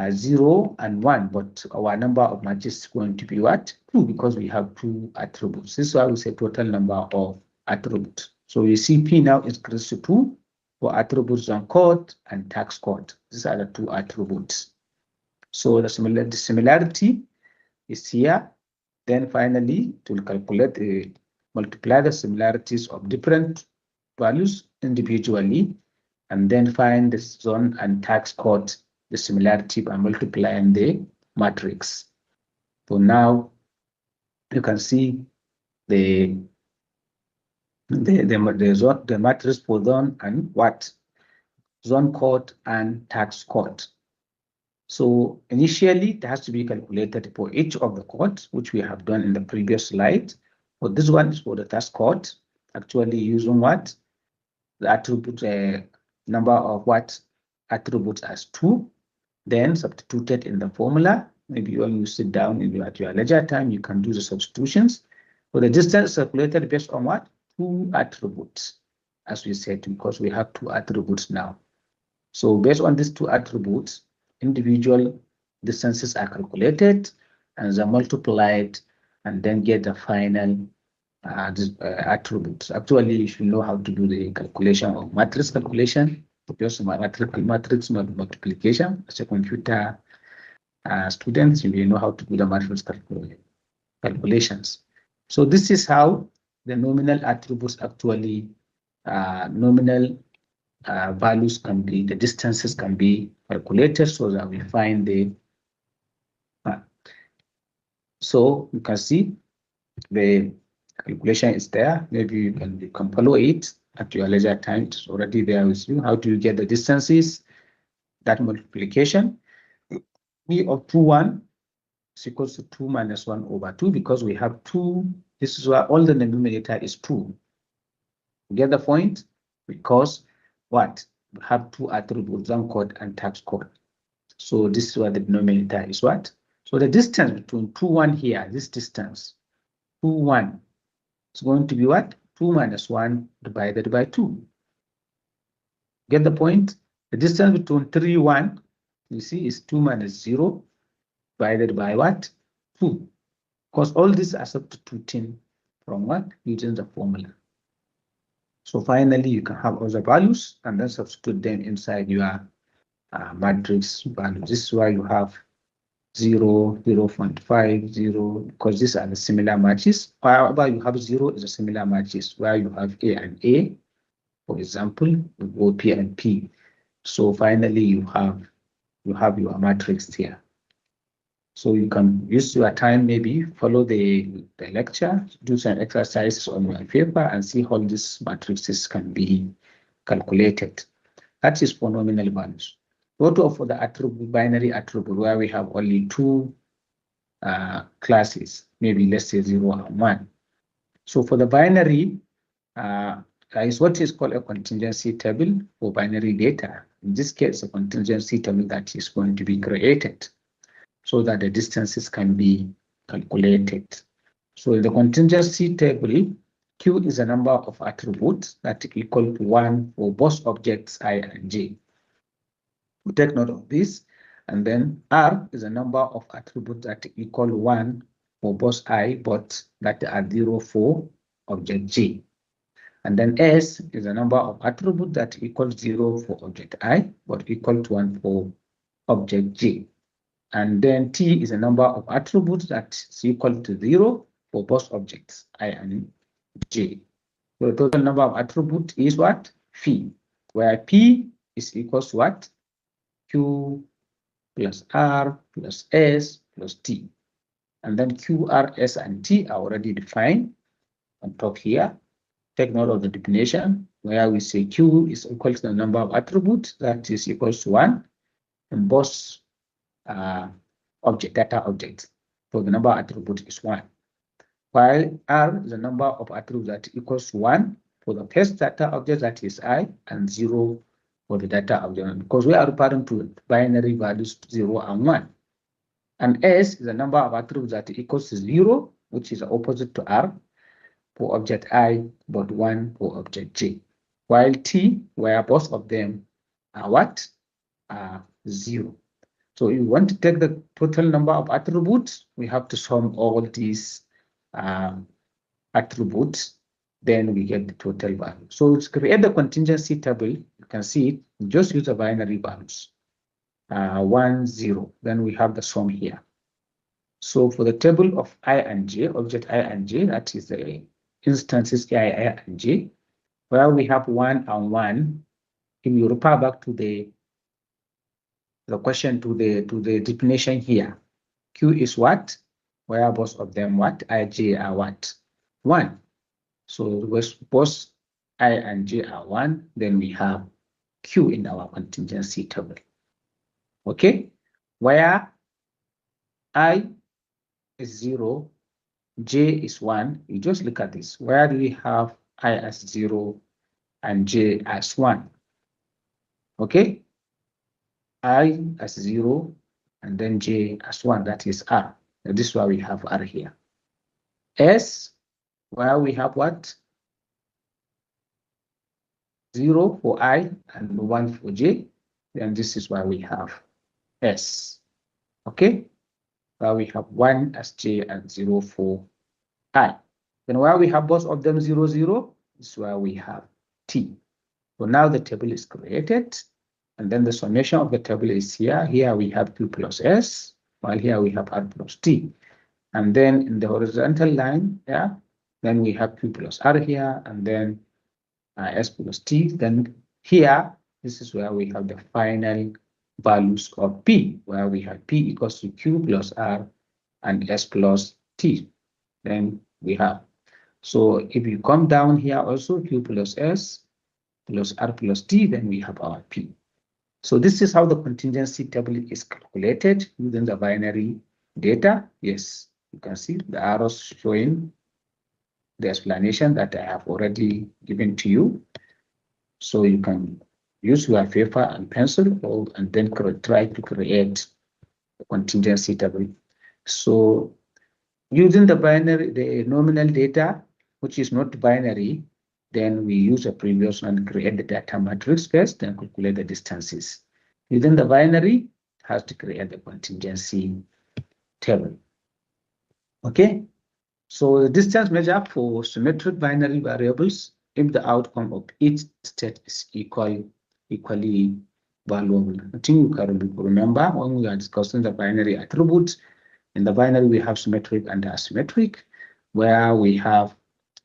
0 and 1, but our number of matches is going to be what? 2 because we have 2 attributes. This is why we say total number of attributes. So you see P now is equal to 2 for attributes on code and tax code. These are the 2 attributes. So the similarity is here. Then finally, to calculate multiply the similarities of different values individually, and then find the zone and tax code, the similarity by multiplying the matrix. So now you can see the matrix for zone and what? Zone code and tax code. So initially, it has to be calculated for each of the codes, which we have done in the previous slide. But this one is for the tax code, actually using what? The attribute number of what? Attributes as 2, then substituted in the formula. Maybe when you sit down at your leisure time, you can do the substitutions. So the distance calculated based on what? 2 attributes, as we said, because we have 2 attributes now. So based on these 2 attributes, individual distances are calculated and they're multiplied and then get the final attributes. Actually, you should know how to do the calculation of matrix calculation, because matrix multiplication. As a computer student, you will know how to do the matrix calculations. So this is how the nominal attributes actually, nominal values can be, the distances can be calculated so that we find the So you can see the calculation is there. Maybe you can follow it at your leisure time. It's already there with you. How do you get the distances? That multiplication, P of 2, 1 is equals to 2 minus 1 over 2 because we have 2. This is why all the denominator is 2. You get the point? Because what? We have two attributes, one code and tax code. So this is why the denominator is what? So the distance between 2, 1 here, this distance, 2, 1, is going to be what? 2 minus 1 divided by 2. Get the point? The distance between 3, 1, you see, is 2 minus 0 divided by what? 2. Because all these are substituting from what? Using the formula. So finally, you can have all the values and then substitute them inside your matrix value. This is why you have 0, 0 0.5, 0, because these are the similar matches. However, you have 0 is a similar matches where you have A and A. For example, you go P and P. So finally, you have your matrix here. So you can use your time, maybe follow the lecture, do some exercises on your paper and see how these matrices can be calculated. That is for nominal values. What for the attribute, binary attribute, where we have only two classes, maybe let's say 0 and 1. So for the binary, is what is called a contingency table for binary data. In this case, a contingency table that is going to be created so that the distances can be calculated. So in the contingency table, Q is a number of attributes that equal to 1 for both objects I and J. We take note of this. And then R is a number of attributes that equal 1 for both I, but that are 0 for object J. And then S is a number of attributes that equals 0 for object I, but equal to 1 for object J. And then T is a number of attributes that is equal to 0 for both objects, I and J. So the total number of attributes is what? Phi, where P is equals to what? Q plus R plus S plus T. And then Q, R, S, and T are already defined on top here. Take note of the definition, where we say Q is equal to the number of attributes that is equals to 1 in both data objects. So the number of attributes is 1. While R is the number of attributes that equals to 1 for the first data object, that is I, and 0 for the data object, because we are referring to binary values 0 and 1. And S is the number of attributes that equals to 0, which is opposite to R for object I, but 1 for object J. While T, where both of them are what? 0. So if you want to take the total number of attributes, we have to sum all these attributes, then we get the total value. So to create the contingency table, you can see it, you just use the binary values, 1, 0, then we have the sum here. So for the table of I and J, object I and J, that is the instances I and J, where we have 1 and 1, if you refer back to the question to the definition here, Q is what? Where both of them what? I, J are what? 1. So both I and J are 1, then we have Q in our contingency table. Okay? Where I is 0, J is 1, you just look at this. Where do we have I as 0 and J as 1? Okay? I as 0 and then J as 1, that is R. And this is why we have R here. S, where we have what? 0 for I and 1 for J, then this is why we have S. Okay? Where we have 1 as J and 0 for I. Then where we have both of them 0, 0, this is where we have T. So now the table is created, and then the summation of the table is here. Here we have Q plus S, while here we have R plus T. And then in the horizontal line, yeah, then we have Q plus R here, and then S plus T. Then here, this is where we have the final values of P, where we have P equals to Q plus R and S plus T. Then we have. So if you come down here also, Q plus S plus R plus T, then we have our P. So this is how the contingency table is calculated using the binary data. Yes, you can see the arrows showing the explanation that I have already given to you. So you can use your paper and pencil and then try to create a contingency table. So using the binary, the nominal data, which is not binary, then we use a previous one, create the data matrix first, then calculate the distances. Within the binary, has to create the contingency table. Okay, so the distance measure for symmetric binary variables if the outcome of each state is equally valuable. I think you can remember when we are discussing the binary attributes. In the binary, we have symmetric and asymmetric, where we have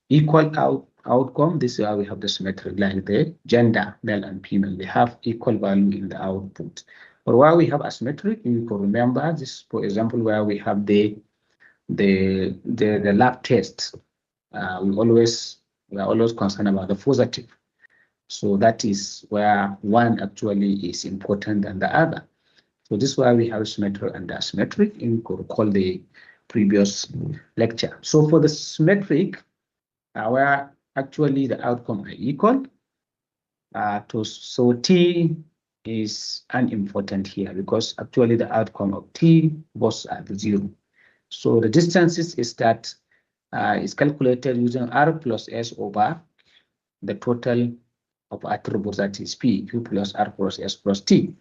equal outcome. This is where we have the symmetric, like the gender, male and female. They have equal value in the output. But where we have asymmetric, you can remember this, for example, where we have the lab test. We are always concerned about the positive. So that is where one actually is important than the other. So this is why we have symmetric and asymmetric. You could recall the previous lecture. So for the symmetric, where actually the outcome are equal, so T is unimportant here because actually the outcome of T both are 0. So the distances is that is calculated using R plus S over the total of attributes, that is P, Q plus R plus S plus T.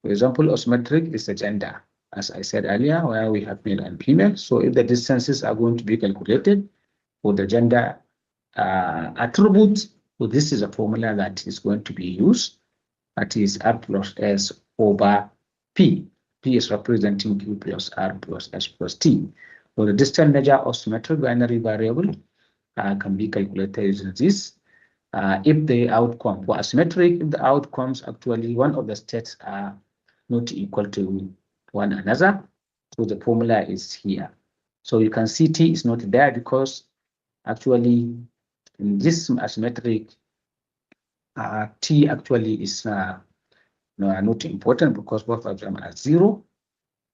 For example, asymmetric is the gender, as I said earlier, where we have male and female. So if the distances are going to be calculated for the gender attributes, so this is a formula that is going to be used. That is R plus S over P. P is representing Q plus R plus S plus T. So the distance measure of symmetric binary variable can be calculated using this. If the outcome for asymmetric, if the outcomes actually one of the states are not equal to one another, so the formula is here. So you can see T is not there because actually in this asymmetric, T actually is not important because both of them are 0.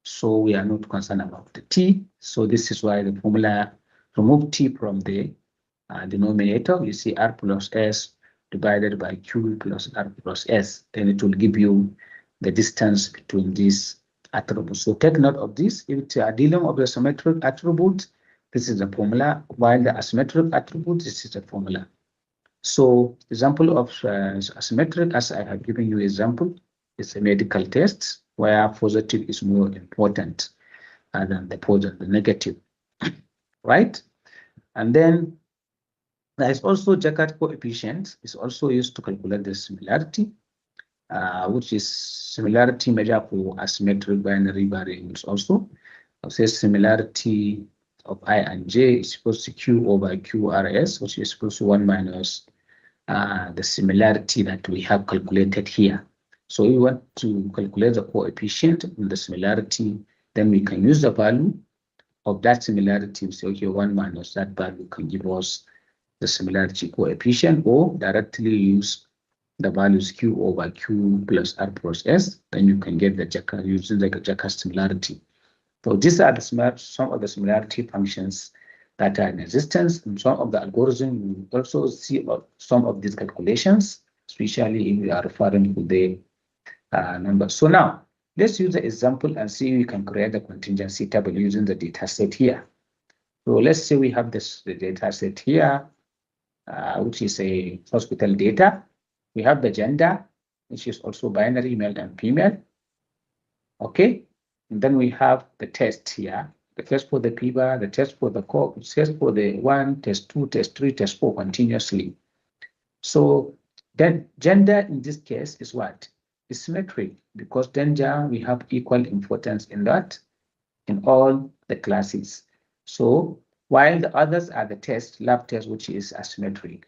So we are not concerned about the T. So this is why the formula remove T from the denominator. You see R plus S divided by Q plus R plus S. Then it will give you the distance between these attributes. So take note of this. If you are dealing with the symmetric attribute, this is the formula, while the asymmetric attribute, this is the formula. So example of asymmetric, as I have given you example, is a medical test where positive is more important than the negative, right? And then there is also Jaccard coefficient. It's also used to calculate the similarity, which is similarity measure for asymmetric binary variables also. I'll say similarity of I and J is equal to Q over QRS, which is equal to 1 minus the similarity that we have calculated here. So we want to calculate the coefficient in the similarity, then we can use the value of that similarity. So here 1 minus that value can give us the similarity coefficient, or directly use the values Q over Q plus R plus S, then you can get the Jaccard using the Jaccard similarity. So these are some of the similarity functions that are in existence. In some of the algorithms, we also see some of these calculations, especially if we are referring to the numbers. So now, let's use the example and see if we can create a contingency table using the data set here. So let's say we have the data set here, which is a hospital data. We have the gender, which is also binary, male and female. Okay, and then we have the test here. The test for the PIBA, the test for the test for the 1, test 2, test 3, test 4 continuously. So then gender in this case is what? It's symmetric, because gender, we have equal importance in that, in all the classes. So while the others are the test, lab test, which is asymmetric.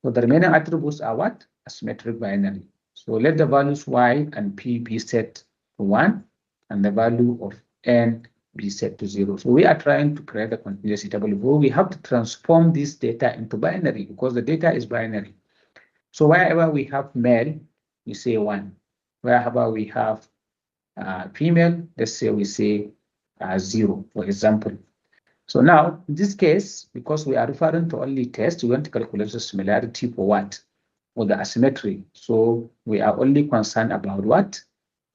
So the remaining attributes are what? Asymmetric binary. So let the values Y and P be set to 1, and the value of N be set to 0. So we are trying to create a contingency table where we have to transform this data into binary because the data is binary. So wherever we have male, we say 1. Wherever we have female, let's say we say 0, for example. So now, in this case, because we are referring to only test, we want to calculate the similarity for what? For the asymmetry. So we are only concerned about what?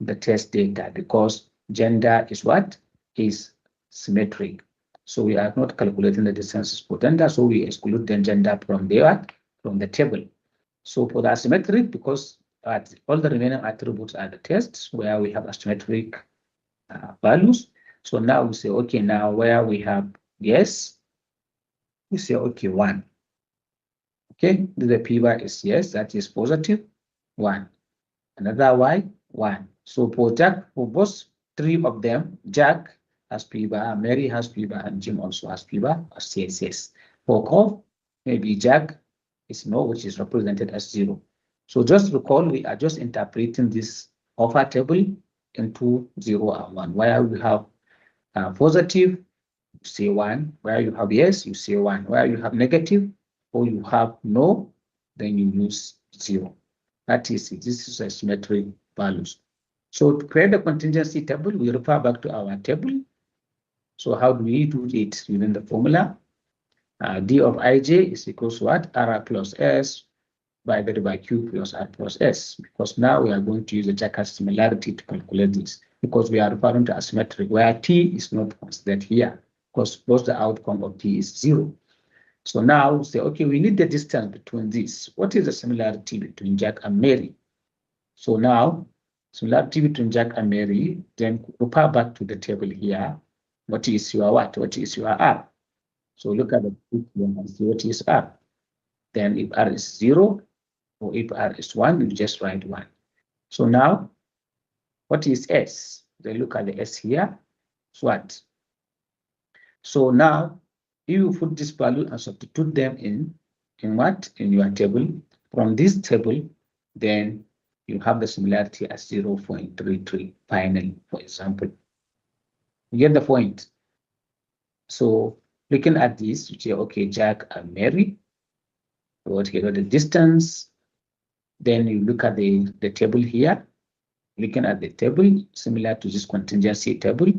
The test data, because gender is what? Is symmetric. So we are not calculating the distances for gender, so we exclude the gender from the what? From the table. So for the asymmetric, because all the remaining attributes are the tests where we have asymmetric values. So now we say, okay, now where we have yes, we say, okay, 1. Okay, the p-bar is yes, that is positive, 1. Another y, 1. So for Jack, for both 3 of them, Jack has p-bar, Mary has p-bar, and Jim also has p-bar, says yes. For Cove, maybe Jack is no, which is represented as 0. So just recall, we are just interpreting this offer table into 0 and 1, where we have positive, you say 1. Where you have yes, you say 1. Where you have negative or you have no, then you use 0. That is it. This is a symmetric values. So to create a contingency table, we refer back to our table. So how do we do it within the formula? D of ij is equals to what? R plus S divided by Q plus R plus S. Because now we are going to use the Jacobi similarity to calculate this. Because we are referring to asymmetric, where T is not considered here. Because both the outcome of T is 0. So now we say, okay, we need the distance between these. What is the similarity between Jack and Mary? So now, similarity between Jack and Mary, then refer back to the table here. What is your what? What is your R? So look at the book and see what is R. Then if R is 0 or if R is 1, you just write 1. So now, what is S? Then look at the S here. So what? So now, if you put this value and substitute them in what? In your table. From this table, then you have the similarity as 0.33 finally, for example. You get the point? So looking at this, you say, okay, Jack and Mary, what here the distance. Then you look at the table here. Looking at the table, similar to this contingency table,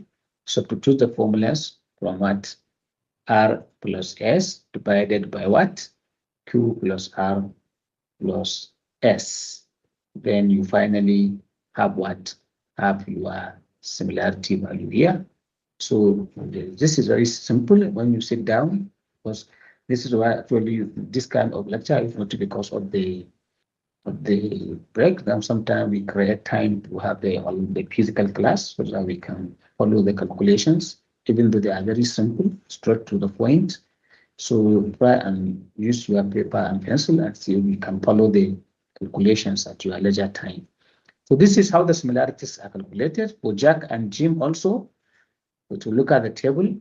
substitute the formulas from what? R plus S divided by what? Q plus R plus S. Then you finally have what? Have your similarity value here. So this is very simple when you sit down, because this is why actually this kind of lecture is not because of the breakdown. Sometimes we create time to have the physical class so that we can follow the calculations, even though they are very simple, straight to the point. So try and use your paper and pencil and see if you can follow the calculations at your leisure time. So this is how the similarities are calculated for Jack and Jim also. So to look at the table,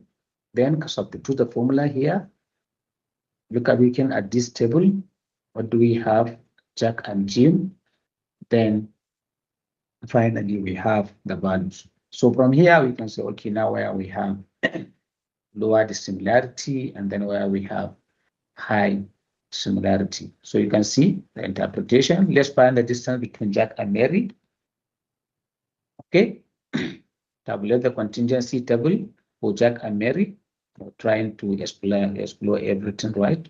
then substitute the formula here. Look at looking at this table. What do we have? Jack and Jim. Then finally we have the values. So from here we can say, okay, now where we have lower the similarity and then where we have high similarity. So you can see the interpretation. Let's find the distance between Jack and Mary. Okay. Tabulate the contingency table for Jack and Mary. We're trying to explore everything, right?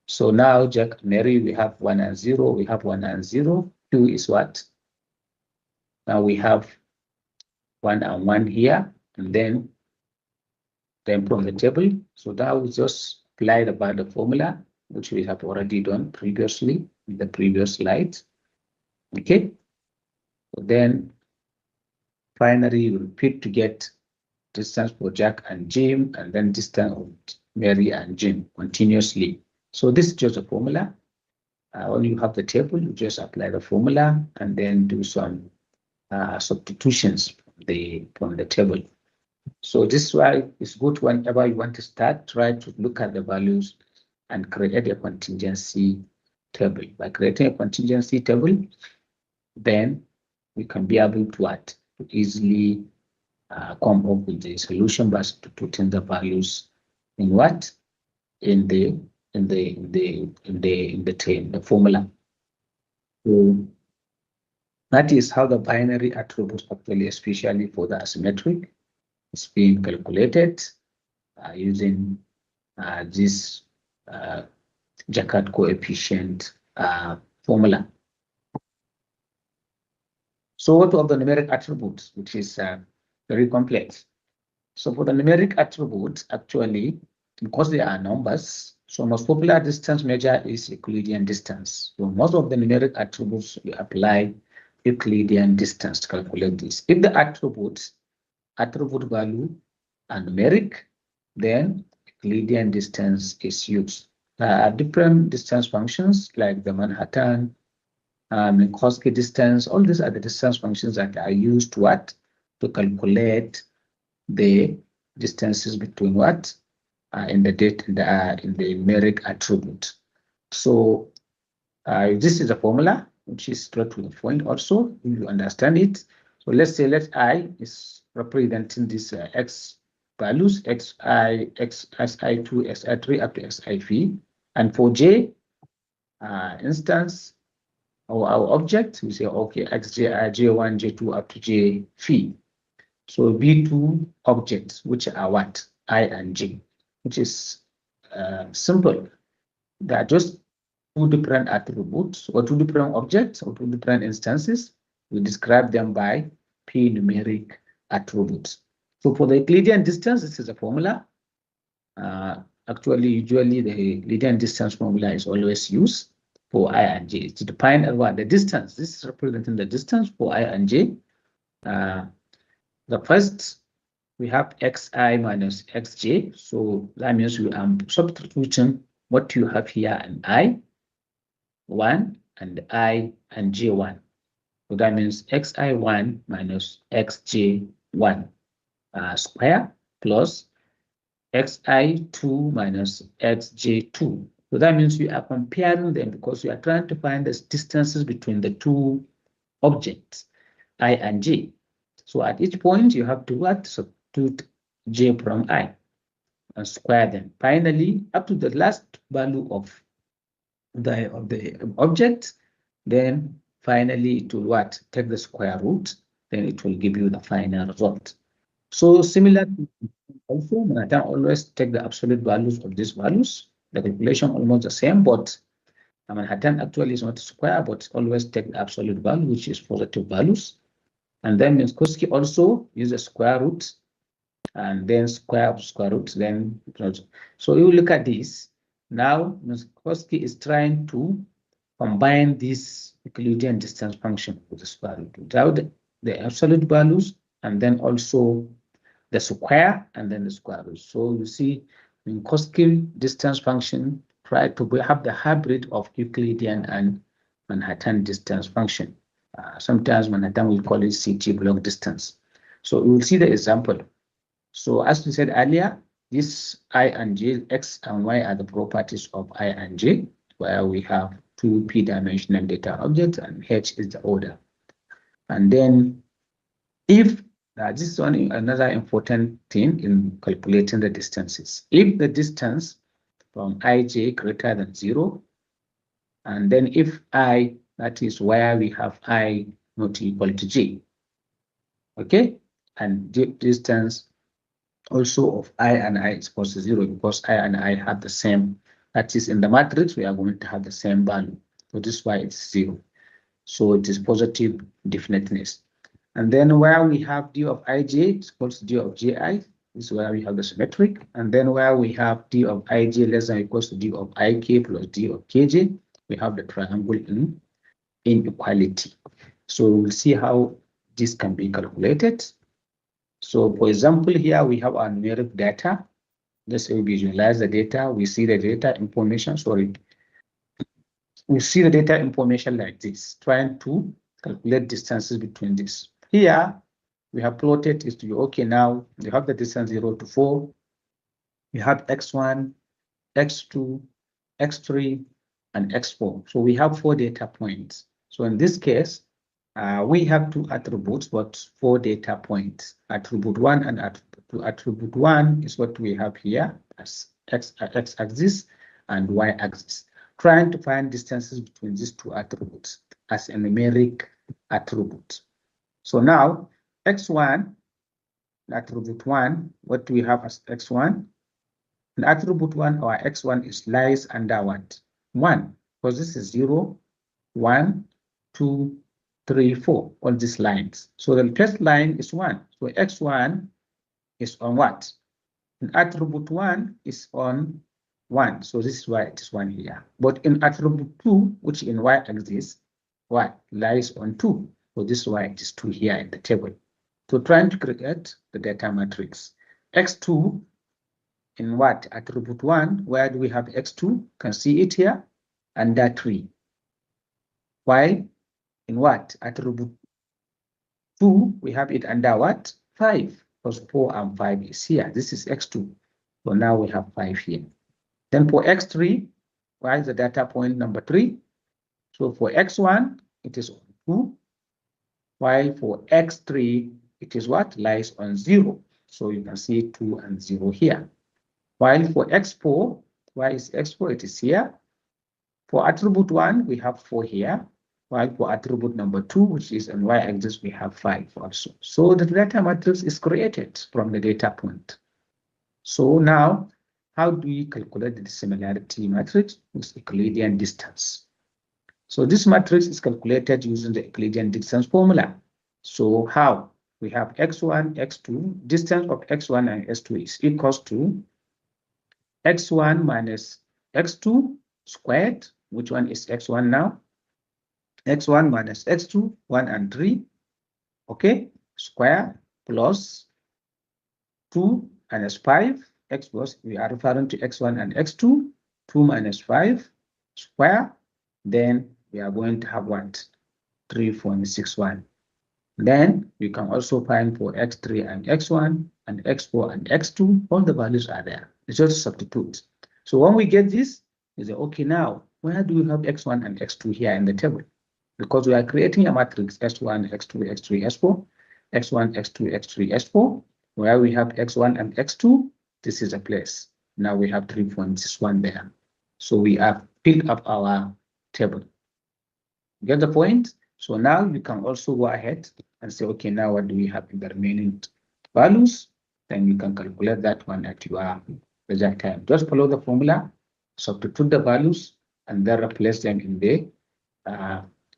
So now Jack and Mary, we have 1 and 0. We have 1 and 0. Q is what? Now we have 1 and 1 here, and then from the table. So now we just apply the formula, which we have already done previously in the previous slides. Okay. So then finally you repeat to get distance for Jack and Jim, and then distance of Mary and Jim continuously. So this is just a formula. When you have the table, you just apply the formula and then do some substitutions from the table. So this is why it's good whenever you want to start, try to look at the values and create a contingency table. By creating a contingency table, then we can be able to easily come up with the solution by putting the values in what? In the formula. So that is how the binary attributes actually, especially for the asymmetric, is being calculated using this Jaccard coefficient formula. So what of the numeric attributes, which is very complex? So for the numeric attributes, actually, because they are numbers, so most popular distance measure is Euclidean distance. So most of the numeric attributes, we apply Euclidean distance to calculate this. If the attribute value are numeric, then Euclidean distance is used. Different distance functions like the Manhattan, Minkowski distance, all these are the distance functions that are used to calculate the distances between in the numeric attribute. So this is a formula which is straight to the point also, if you understand it. So let's say I is representing these x values, xi, xi2, xi3 up to xi3. And for j instance, our object, we say, okay, xj, j1, j2 up to j phi. So B2 objects, which are what? I and J, which is simple. They are just two different attributes or two different objects or two different instances. We describe them by P numeric attributes. So for the Euclidean distance, this is a formula. Actually, usually the Euclidean distance formula is always used for I and J. To define what the distance. This is representing the distance for I and J. The first, we have xi minus xj. So that means we are substituting what you have here and I1 and I and j1. So that means xi1 minus xj1 square plus xi2 minus xj2. So that means we are comparing them because we are trying to find the distances between the two objects, I and j. So at each point, you have to substitute j from I and square them. Finally, up to the last value of the object, then finally it will take the square root, then it will give you the final result. So similar also, I can always take the absolute values of these values. The calculation almost the same, but Manhattan actually is not a square, but always take the absolute value, which is positive values. And then Minkowski also use a square root and then square root, then so you look at this. Now Minkowski is trying to combine this Euclidean distance function with the square root without the absolute values and then also the square and then the square root. So you see Minkowski distance function try to have the hybrid of Euclidean and Manhattan distance function. Sometimes Manhattan will call it CT block distance. So we will see the example. So as we said earlier, this I and J, X and Y are the properties of I and J, where we have two p-dimensional data objects and H is the order. And then if this is another important thing in calculating the distances. If the distance from ij greater than 0, and then if I, that is where we have I not equal to j, okay, and the distance also of I and I is equal to 0 because I and I have the same, that is in the matrix, we are going to have the same value. So this is why it's 0. So it is positive definiteness. And then where we have d of ij is equal to d of ji, this is where we have the symmetric. And then where we have d of ij less than or equals to d of ik plus d of kj, we have the triangle inequality. So we'll see how this can be calculated. So for example, here we have our numeric data. Let's say we visualize the data. We see the data information, we see the data information like this, trying to calculate distances between this. Here, we have plotted is to be okay. Now you have the distance 0 to 4. You have x1, x2, x3, and x4. So we have 4 data points. So in this case, we have two attributes, but 4 data points. Attribute 1 and attribute 2. Attribute 1 is what we have here as x-axis and y-axis. Trying to find distances between these two attributes as a numeric attribute. So now, x1, attribute 1, what do we have as x1? And attribute 1 or x1 lies under what? 1, because this is 0, 1, 2, 3, 4, all these lines. So the first line is 1. So x1 is on what? And attribute 1 is on 1. So this is why it is 1 here. But in attribute 2, which in y-axis, what lies on 2. So this is why it is 2 here in the table. So trying to create the data matrix. x2 in what? Attribute 1, where do we have x2? Can see it here, under 3. While in what? Attribute 2, we have it under what? 5, because 4 and 5 is here. This is x2. So now we have 5 here. Then for x3, where is the data point number 3? So for x1, it is on 2, while for x3, it is what? Lies on 0. So you can see 2 and 0 here. While for x4, why is x4? It is here. For attribute 1, we have 4 here. While for attribute number 2, which is on y-axis, we have 5 also. So the data matrix is created from the data point. So now, how do we calculate the similarity matrix with Euclidean distance? So this matrix is calculated using the Euclidean distance formula. So how? We have x1, x2. Distance of x1 and x2 is equals to x1 minus x2 squared. Which one is x1 now? x1 minus x2, 1 and 3. Okay, square plus 2 minus 5. X plus, we are referring to x1 and x2. 2 minus 5 square. Then we are going to have what? 3.61. Then we can also find for x3 and x1 and x4 and x2. All the values are there. It's just substitute. So when we get this, we say, okay, now where do we have x1 and x2 here in the table? Because we are creating a matrix s1, x2, x3, s4, x1, x2, x3, s4, where we have x1 and x2. This is a place. Now we have 3.61 there. So we have filled up our table. Get the point? So now you can also go ahead and say, okay, now what do we have in the remaining values? Then you can calculate that one at your leisure time. Just follow the formula, substitute the values, and then replace them in the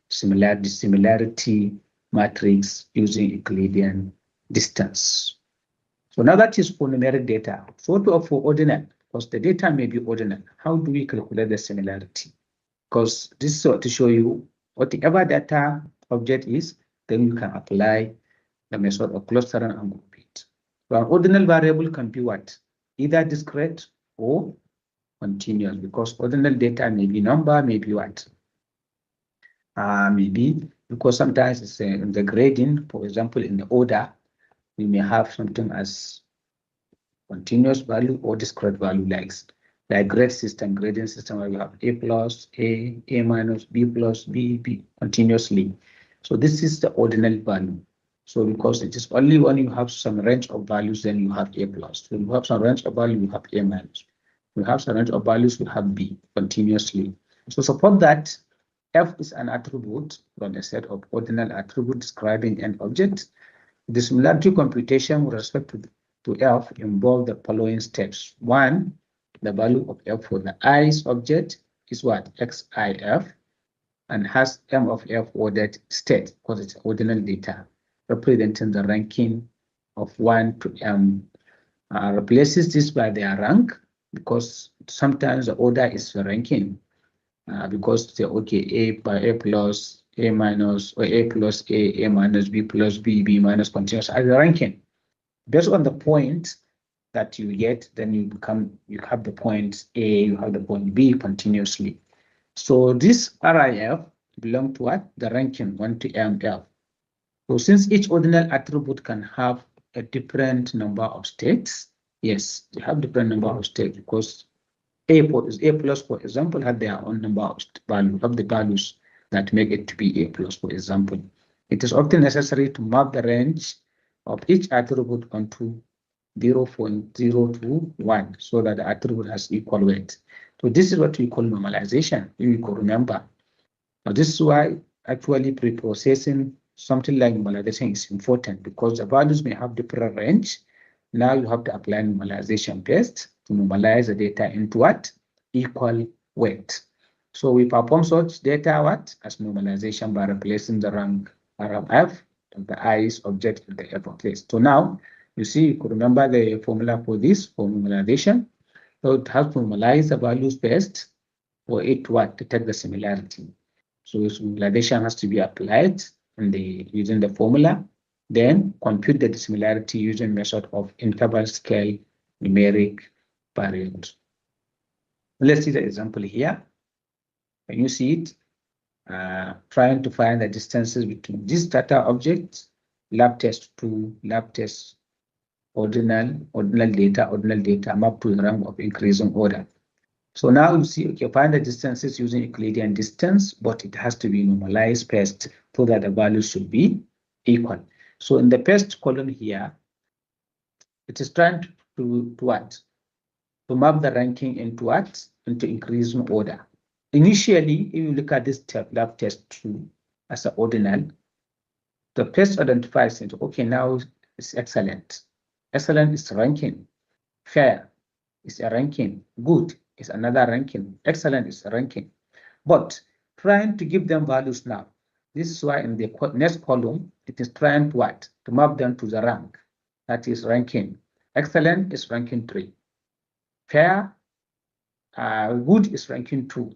similarity matrix using Euclidean distance. So now that is for numeric data. So for ordinal, because the data may be ordinal, how do we calculate the similarity? Because this is to show you whatever data object is, then you can apply the method of clustering and group it. So an ordinal variable can be what? Either discrete or continuous, because ordinal data may be number, maybe what? Maybe because sometimes it's in the grading, for example, in the order, we may have something as continuous value or discrete value, like grading system where you have A plus, A minus, B plus, B continuously. So this is the ordinal value. So because it is only when you have some range of values, then you have A plus. So you have some range of value, you have A minus. You have some range of values, you have B continuously. So suppose that F is an attribute from a set of ordinal attributes describing an object. The similarity computation with respect to F involve the following steps. 1, the value of F for the i's object is what? XIF, and has M of F ordered state because it's ordinal data representing the ranking of 1 to M. Replaces this by their rank because sometimes the order is ranking because they okay, A by A plus, A minus, or A plus A minus, B plus B minus continuous as a ranking. Based on the point that you get, then you have the point A, you have the point B continuously. So this RIF belong to what? The ranking 1 to MF. So since each ordinal attribute can have a different number of states, yes, they have different number of states because A plus, for example, had their own number of values that make it to be A plus, for example. It is often necessary to map the range of each attribute onto 0.021 so that the attribute has equal weight. So this is what we call normalization, you can remember. Now this is why actually pre-processing something like normalization is important, because the values may have different range. Now you have to apply normalization test to normalize the data into what? Equal weight. So we perform such data what? As normalization by replacing the rank RMF of the i's object in the F place. So now you see, you could remember the formula for this, for normalization. So it has to normalize the values first for it to what? To take the similarity. So normalization has to be applied using the formula, then compute the dissimilarity using method of interval scale numeric variables. Let's see the example here. Can you see it? Trying to find the distances between this data object, lab test 2, lab test ordinal data mapped to the rank of increasing order. So now you see, okay, find the distances using Euclidean distance, but it has to be normalized first so that the values should be equal. So in the first column here, it is trying to what? To map the ranking into what? Into increasing order. Initially, if you look at this lab test 2 as an ordinal, the first identifies it, okay, now it's excellent. Excellent is ranking. Fair is a ranking. Good is another ranking. Excellent is a ranking. But trying to give them values now. This is why in the next column, it is trying to what? To map them to the rank. That is ranking. Excellent is ranking 3. Fair, good is ranking 2.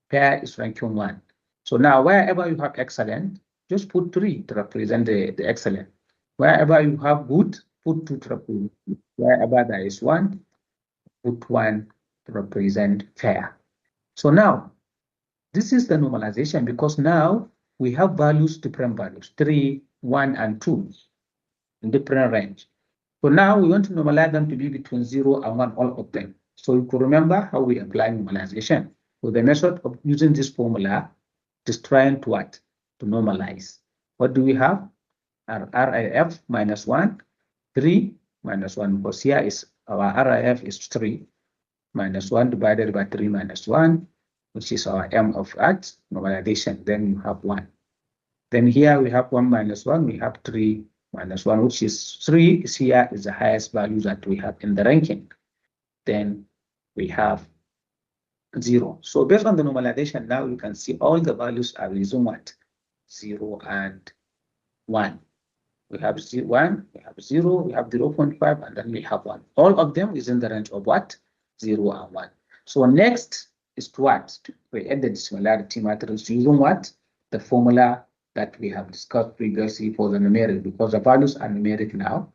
Fair is ranking 1. So now wherever you have excellent, just put 3 to represent the excellent. Wherever you have good, put 2 to represent. Wherever there is 1, put 1 to represent fair. So now, this is the normalization, because now we have values, different values, 3, 1, and 2 in different range. So now we want to normalize them to be between 0 and 1, all of them. So you could remember how we apply normalization. So the method of using this formula is trying to what? To normalize. What do we have? Our RIF minus 1, 3 minus 1, because here is our RIF is 3 minus 1 divided by 3 minus 1, which is our M of X normalization. Then you have 1. Then here we have 1 minus 1, we have 3 minus 1, which is 3 is here is the highest value that we have in the ranking. Then we have 0. So based on the normalization, now you can see all the values are using what? 0 and 1. We have 1, we have 0, we have 0.5, and then we have 1. All of them is in the range of what? 0 and 1. So next is to what? To create the dissimilarity matrix using what? The formula that we have discussed previously for the numeric, because the values are numeric now.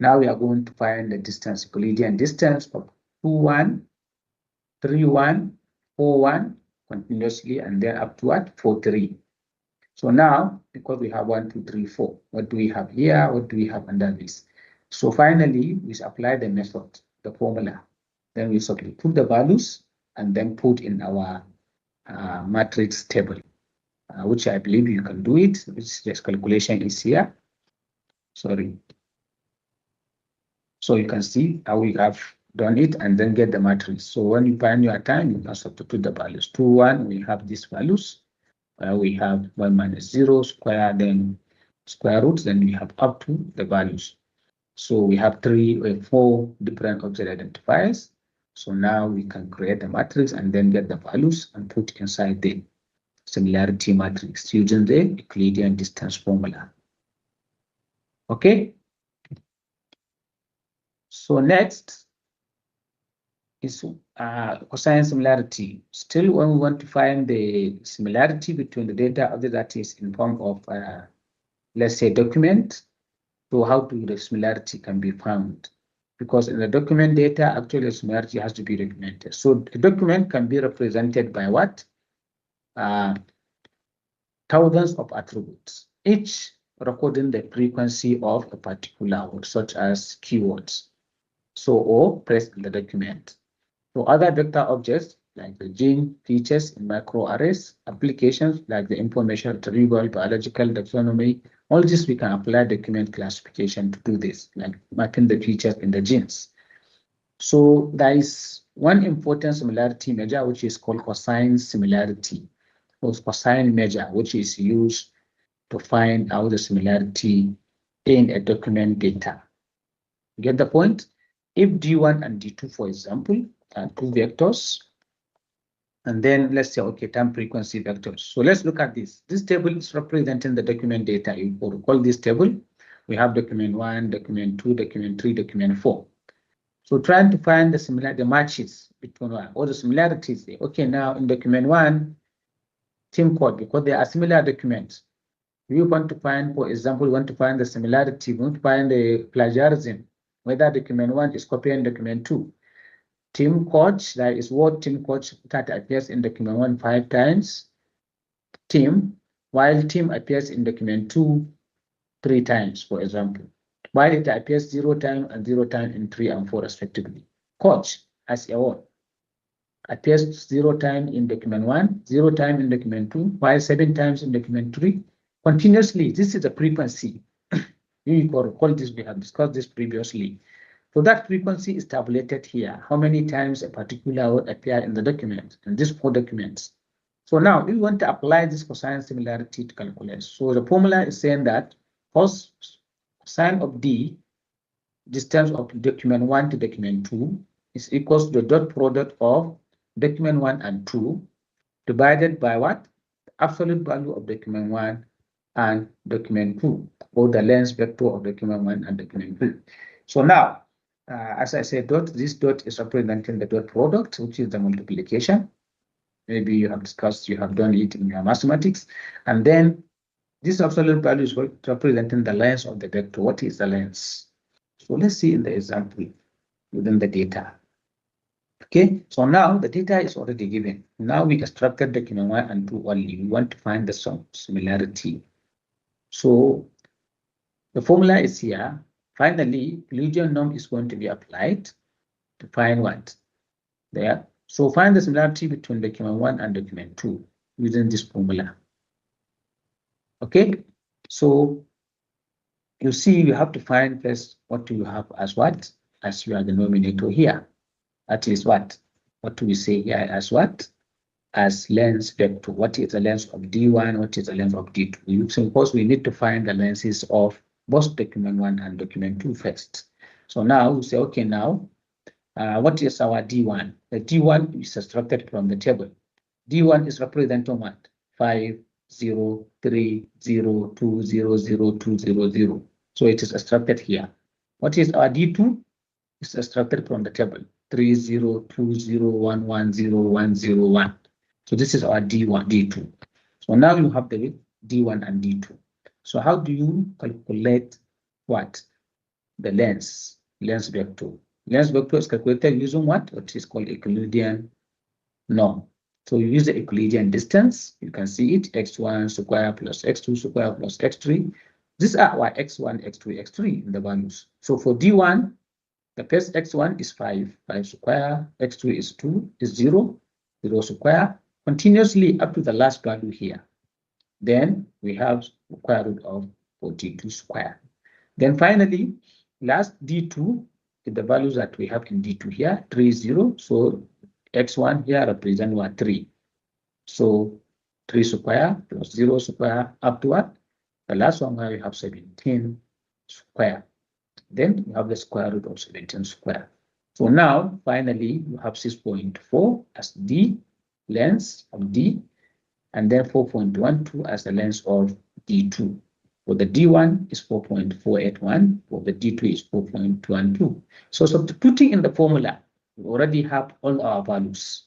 Now we are going to find the distance, Euclidean distance of 2, 1, 3, 1, 4, 1 continuously, and then up to what? 4, 3. So now, because we have 1, 2, 3, 4, what do we have here? What do we have under this? So finally, we apply the method, the formula. Then we substitute the values and then put in our matrix table, which I believe you can do it. This calculation is here. Sorry. So you can see how we have done it and then get the matrix. So when you find your time, you can substitute the values. 2, 1, we have these values. We have 1 minus 0 square, then square roots, then we have up to the values. So we have 4 different object identifiers. So now we can create the matrix and then get the values and put inside the similarity matrix using the Euclidean distance formula. Okay. So next is cosine similarity. Still, when we want to find the similarity between the data object that is in form of, let's say, document, so how the similarity can be found. Because in the document data, actually, the similarity has to be documented. So the document can be represented by what? Thousands of attributes, each recording the frequency of a particular word, such as keywords. So, or press in the document. So other vector objects like the gene features in microarrays, applications like the information retrieval, biological taxonomy. All this we can apply document classification to do this, like mapping the features in the genes. So there is one important similarity measure which is called cosine similarity, or cosine measure, which is used to find out the similarity in a document data. You get the point? If D1 and D2, for example, are two vectors, and then let's say, okay, time frequency vectors. So let's look at this. This table is representing the document data. You recall this table. We have document 1, document 2, document 3, document 4. So trying to find the matches between all the similarities. Okay, now in document 1, team code, because they are similar documents. We want to find, for example, we want to find the similarity, we want to find the plagiarism, whether document 1 is copying document 2. Team coach, that is what team coach that appears in document 1 5 times, team, while team appears in document 2 3 times, for example, while it appears 0 times and 0 times in 3 and 4 respectively. Coach as a word appears 0 times in document 1, 0 times in document 2, while 7 times in document 3. Continuously, this is a frequency. You recall this, we have discussed this previously. So that frequency is tabulated here. How many times a particular word appear in the document, in these 4 documents. So now we want to apply this cosine similarity to calculate. So the formula is saying that cosine of D, distance of document 1 to document 2, is equals to the dot product of document 1 and 2 divided by what? The absolute value of document 1 and document 2, or the length vector of document 1 and document 2. So now, as I said, this dot is representing the dot product, which is the multiplication. Maybe you have discussed, you have done it in your mathematics. And then this absolute value is representing the length of the vector. What is the length? So let's see in the example within the data. Okay, so now the data is already given. Now we extracted document 1 and 2 only. We want to find the similarity. So the formula is here. Finally, Euclidean norm is going to be applied to find what? There. So find the similarity between document 1 and document 2 using this formula. Okay, so you see you have to find first what you have as what? As your denominator here. That is what? What do we say here as what? As length vector. What is the length of D1? What is the length of D2? Suppose we need to find the lengths of both document 1 and document 2 first. So now we say, okay, now what is our D1? The D1 is extracted from the table. D1 is representing what? 5, 0, 3, 0, 2, 0, 0, 2, 0, 0. So it is extracted here. What is our D2? It's extracted from the table. 3, 0, 2, 0, 1, 1, 0, 1, 0, 1. So this is our D1, D2. So now you have the D1 and D2. So how do you calculate what? The length vector. Length vector is calculated using what? What is called Euclidean norm. So you use the Euclidean distance. You can see it, x1 square plus x2 square plus x3. These are our x1, x2, x3 in the values. So for D1, the first x1 is 5 square, x2 is 2, is 0, 0 square, continuously up to the last value here. Then we have square root of 42 square. Then finally, last D2 is the values that we have in D2 here, 3, 0. So x1 here represents what? 3. So 3 square plus 0 square up to what? The last one where we have 17 square. Then you have the square root of 17 square. So now, finally, you have 6.4 as D, length of D, and then 4.12 as the length of D2. For the D1 is 4.481, for the D2 is 4.12. So substituting in the formula, we already have all our values.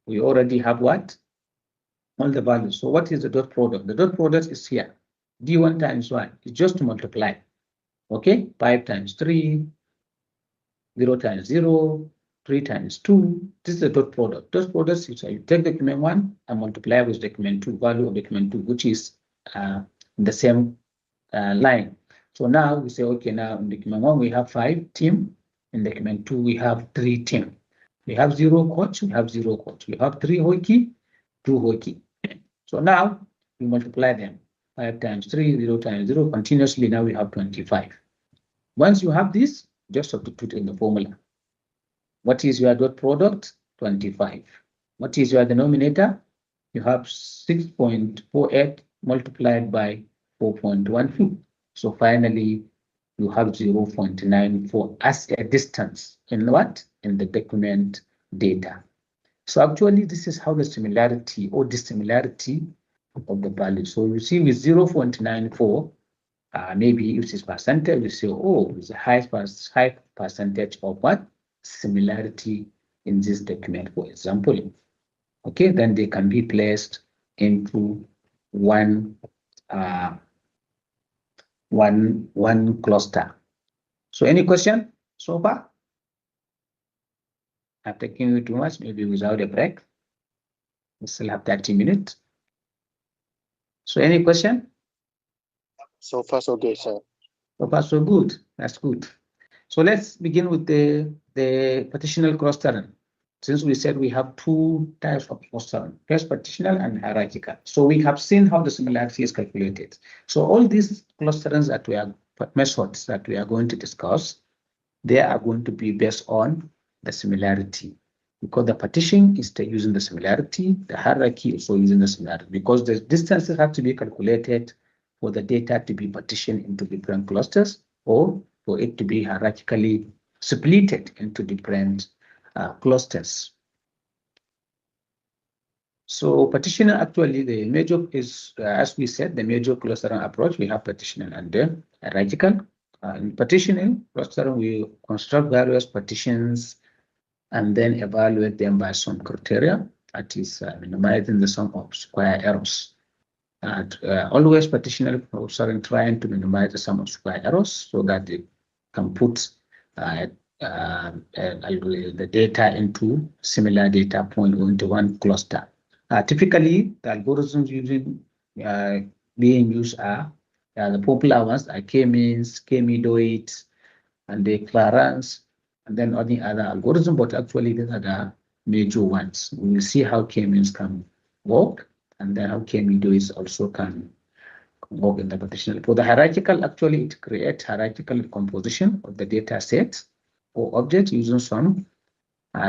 We already have what? All the values. So what is the dot product? The dot product is here. D1 times 1 is just to multiply. Okay, 5 times 3, 0 times 0, 3 times 2. This is the dot product. Dot product is you take document 1 and multiply with document 2, value of document 2, which is in the same line. So now we say, okay, now in document 1 we have 5 team, in document 2 we have 3 team. We have 0 coach, we have 0 coach. We have 3 hockey, 2 hockey. So now we multiply them. 5 times 3, 0 times 0, continuously now we have 25. Once you have this, just substitute in the formula. What is your dot product? 25. What is your denominator? You have 6.48 multiplied by 4.12. So finally, you have 0.94 as a distance in what? In the document data. So actually, this is how the similarity or dissimilarity of the value. So you see with 0.94, maybe if it's percentage, we say, oh, it's a high percentage of what? Similarity in this document, for example. Okay, then they can be placed into one cluster. So any question so far? I'm taking you too much, maybe without a break. We still have 30 minutes. So any question? So far, so good, sir. So far, so good. That's good. So let's begin with the partitional clustering. Since we said we have 2 types of clustering, first partitional and hierarchical. So we have seen how the similarity is calculated. So all these clusterings that we are methods that we are going to discuss, they are going to be based on the similarity. Because the partition is using the similarity, the hierarchy is also using the similarity, because the distances have to be calculated for the data to be partitioned into different clusters, or for it to be hierarchically splitted into different clusters. So partitioning, actually, the major is, as we said, the major clustering approach. We have partitioning and the hierarchical. In partitioning clustering, we construct various partitions and then evaluate them by some criteria, that is minimizing the sum of square errors. Always partitional clustering trying to minimize the sum of square errors so that they can put the data into similar data point or into one cluster. Typically, the algorithms being used are the popular ones are k-means, k-medoid, and the Clarence, and then any other algorithm, but actually these are the major ones. We will see how k-means can work, and then how k-medoids also can work in the partition. For the hierarchical, actually it creates hierarchical composition of the data set or object using some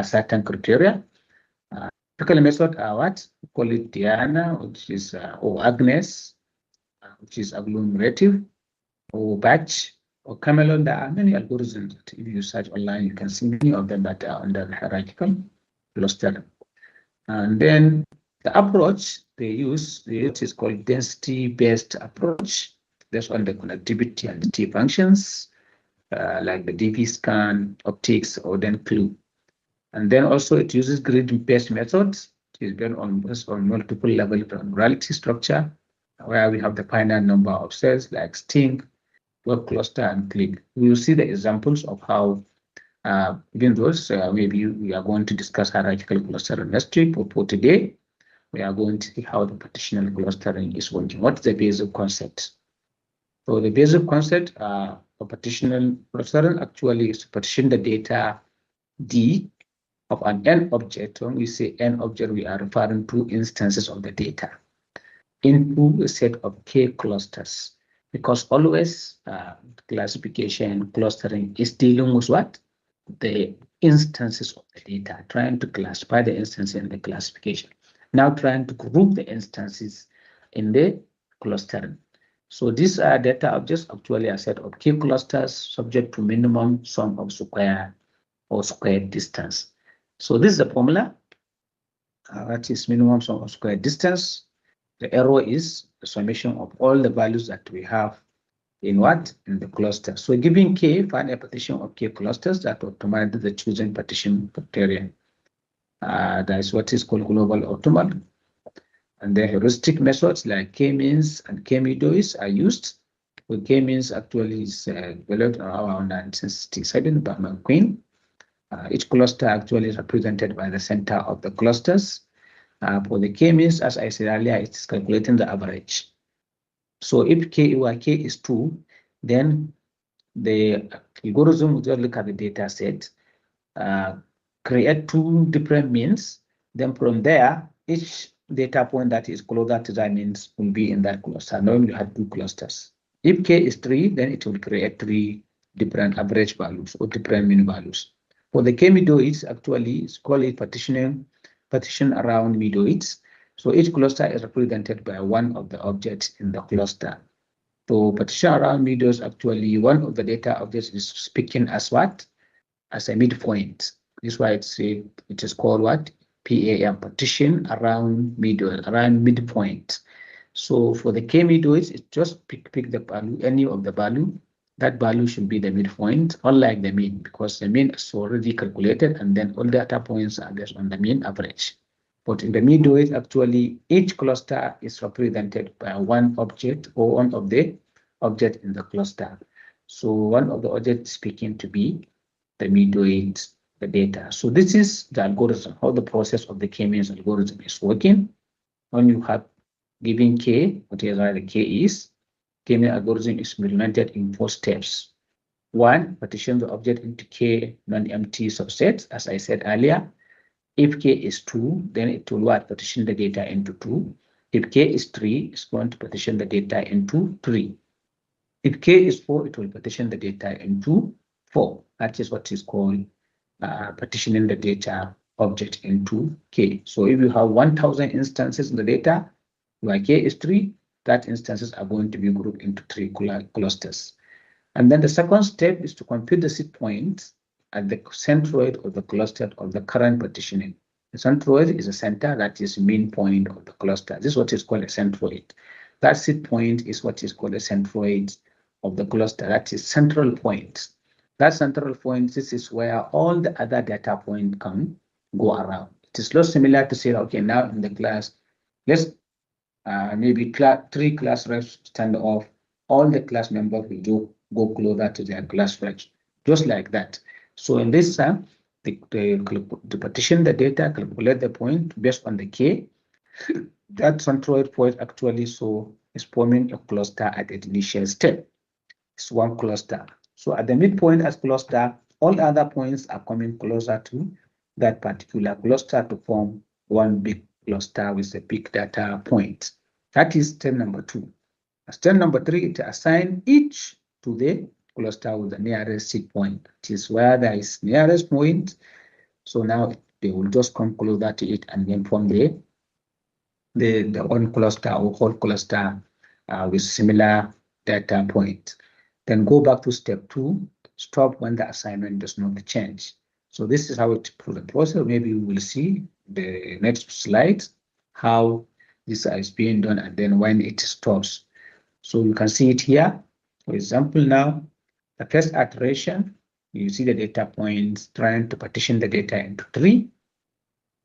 certain criteria. Typical method are what? We call it Diana, which is, or Agnes, which is agglomerative, or batch, or Camelon. There are many algorithms that if you search online, you can see many of them that are under the hierarchical cluster. And then the approach they use is called density-based approach, based on the connectivity and the T functions, like the DP scan, optics, or then clue. And then also it uses grid-based methods. It is based on multiple level granularity structure, where we have the finite number of cells like string, web cluster, and click. We will see the examples of how even those, maybe we are going to discuss hierarchical clustering next week, but for today, we are going to see how the partitional clustering is working. What is the basic concept? So the basic concept of partitional clustering actually is to partition the data D of an n object. When we say n object, we are referring to instances of the data into a set of k clusters, because always classification clustering is dealing with what? The instances of the data, trying to classify the instances in the classification. Now trying to group the instances in the clustering. So these are data objects actually a set of k clusters subject to minimum sum of square or square distance. So this is the formula. That is minimum sum of square distance. The error is the summation of all the values that we have in what? In the cluster. So giving k, find a partition of k clusters that optimize the chosen partition criterion. That is what is called global optimal. And the heuristic methods like k-means and k-medoids are used. Well, k-means actually is developed around 1967 by McQueen. Each cluster actually is represented by the center of the clusters. For the k-means, as I said earlier, it's calculating the average. So if k is 2, then the algorithm will just look at the data set, create two different means. Then from there, each data point that is closer to that means will be in that cluster. Normally you have two clusters. If k is 3, then it will create 3 different average values or different mean values. For the k midoids, actually, it's called it partition around midoids. So each cluster is represented by one of the objects in the cluster. So partition around midoids, actually, one of the data objects is speaking as what? As a midpoint. This is why it is called what? PAM, partition around midpoint. So for the k midoids, it's just pick the value, any of the value. That value should be the midpoint, unlike the mean, because the mean is already calculated and then all data points are based on the mean average. But in the midoids, actually, each cluster is represented by one object or one of the objects in the cluster. So one of the objects speaking to be the midoid, the data. So this is the algorithm, how the process of the k-means algorithm is working. When you have given k, whatever the k is, k-means algorithm is implemented in 4 steps. 1, partition the object into k non-empty subsets, as I said earlier. If k is 2, then it will what? Partition the data into 2. If k is 3, it's going to partition the data into 3. If k is 4, it will partition the data into 4. That is what is called partitioning the data object into k. So if you have 1,000 instances in the data, where k is 3, that instances are going to be grouped into 3 clusters. And then the second step is to compute the seed points at the centroid of the cluster of the current partitioning. The centroid is a center that is mean point of the cluster. This is what is called a centroid. That seed point is what is called a centroid of the cluster. That is central point. That central point, this is where all the other data points can go around. It is not similar to say, okay, now in the class, let's maybe 3 class reps stand off. All the class members will go closer to their class reps, just like that. So in this time, to partition the data, calculate the point based on the k. That centroid point actually is forming a cluster at the initial step. It's one cluster. So at the midpoint as cluster, all other points are coming closer to that particular cluster to form one big cluster with a big data point. That is step number 2. Step number 3, it assign each to the cluster with the nearest seed point. It is where there is nearest point. So now they will just come closer to it and then form the one cluster or whole cluster with similar data point. Then go back to step 2, stop when the assignment does not change. So this is how it the process. Maybe we will see the next slide how this is being done and then when it stops. So you can see it here. For example, now the first iteration, you see the data points trying to partition the data into 3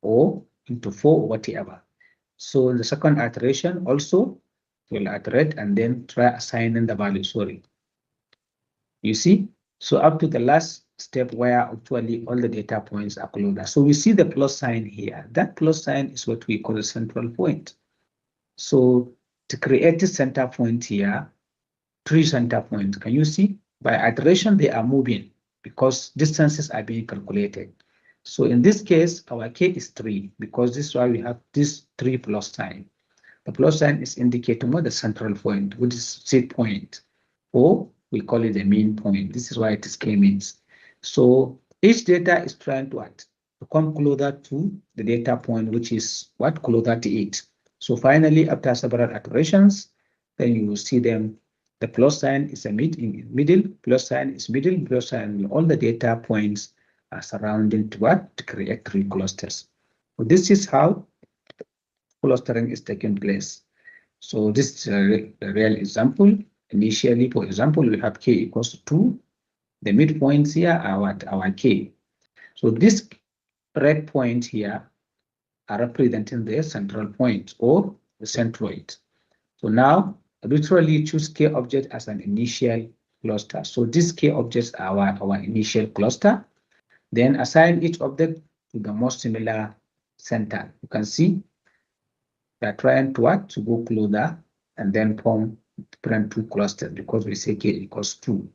or into 4 or whatever. So the second iteration also will iterate and then try assigning the value. Sorry. You see? So up to the last step where actually all the data points are closer. So we see the plus sign here. That plus sign is what we call a central point. So to create a center point here, 3 center points. Can you see? By iteration, they are moving because distances are being calculated. So in this case, our k is 3 because this is why we have this 3 plus sign. The plus sign is indicating what the central point, which is seed point, or we call it the mean point. This is why it is k-means. So each data is trying to come closer to the data point, which is what? Closer to it. So finally, after several iterations, then you will see them. The plus sign is a middle, plus sign is middle, plus sign, all the data points are surrounding to what? To create 3 clusters. So this is how clustering is taking place. So this is a real example. Initially, for example, we have k equals to 2. The midpoints here are what? Our k. So this red point here are representing the central point or the centroid. So now, arbitrarily choose k object as an initial cluster. So these k objects are our initial cluster. Then assign each object to the most similar center. You can see they're trying to what? To go closer and then form different 2 clusters because we say k equals 2.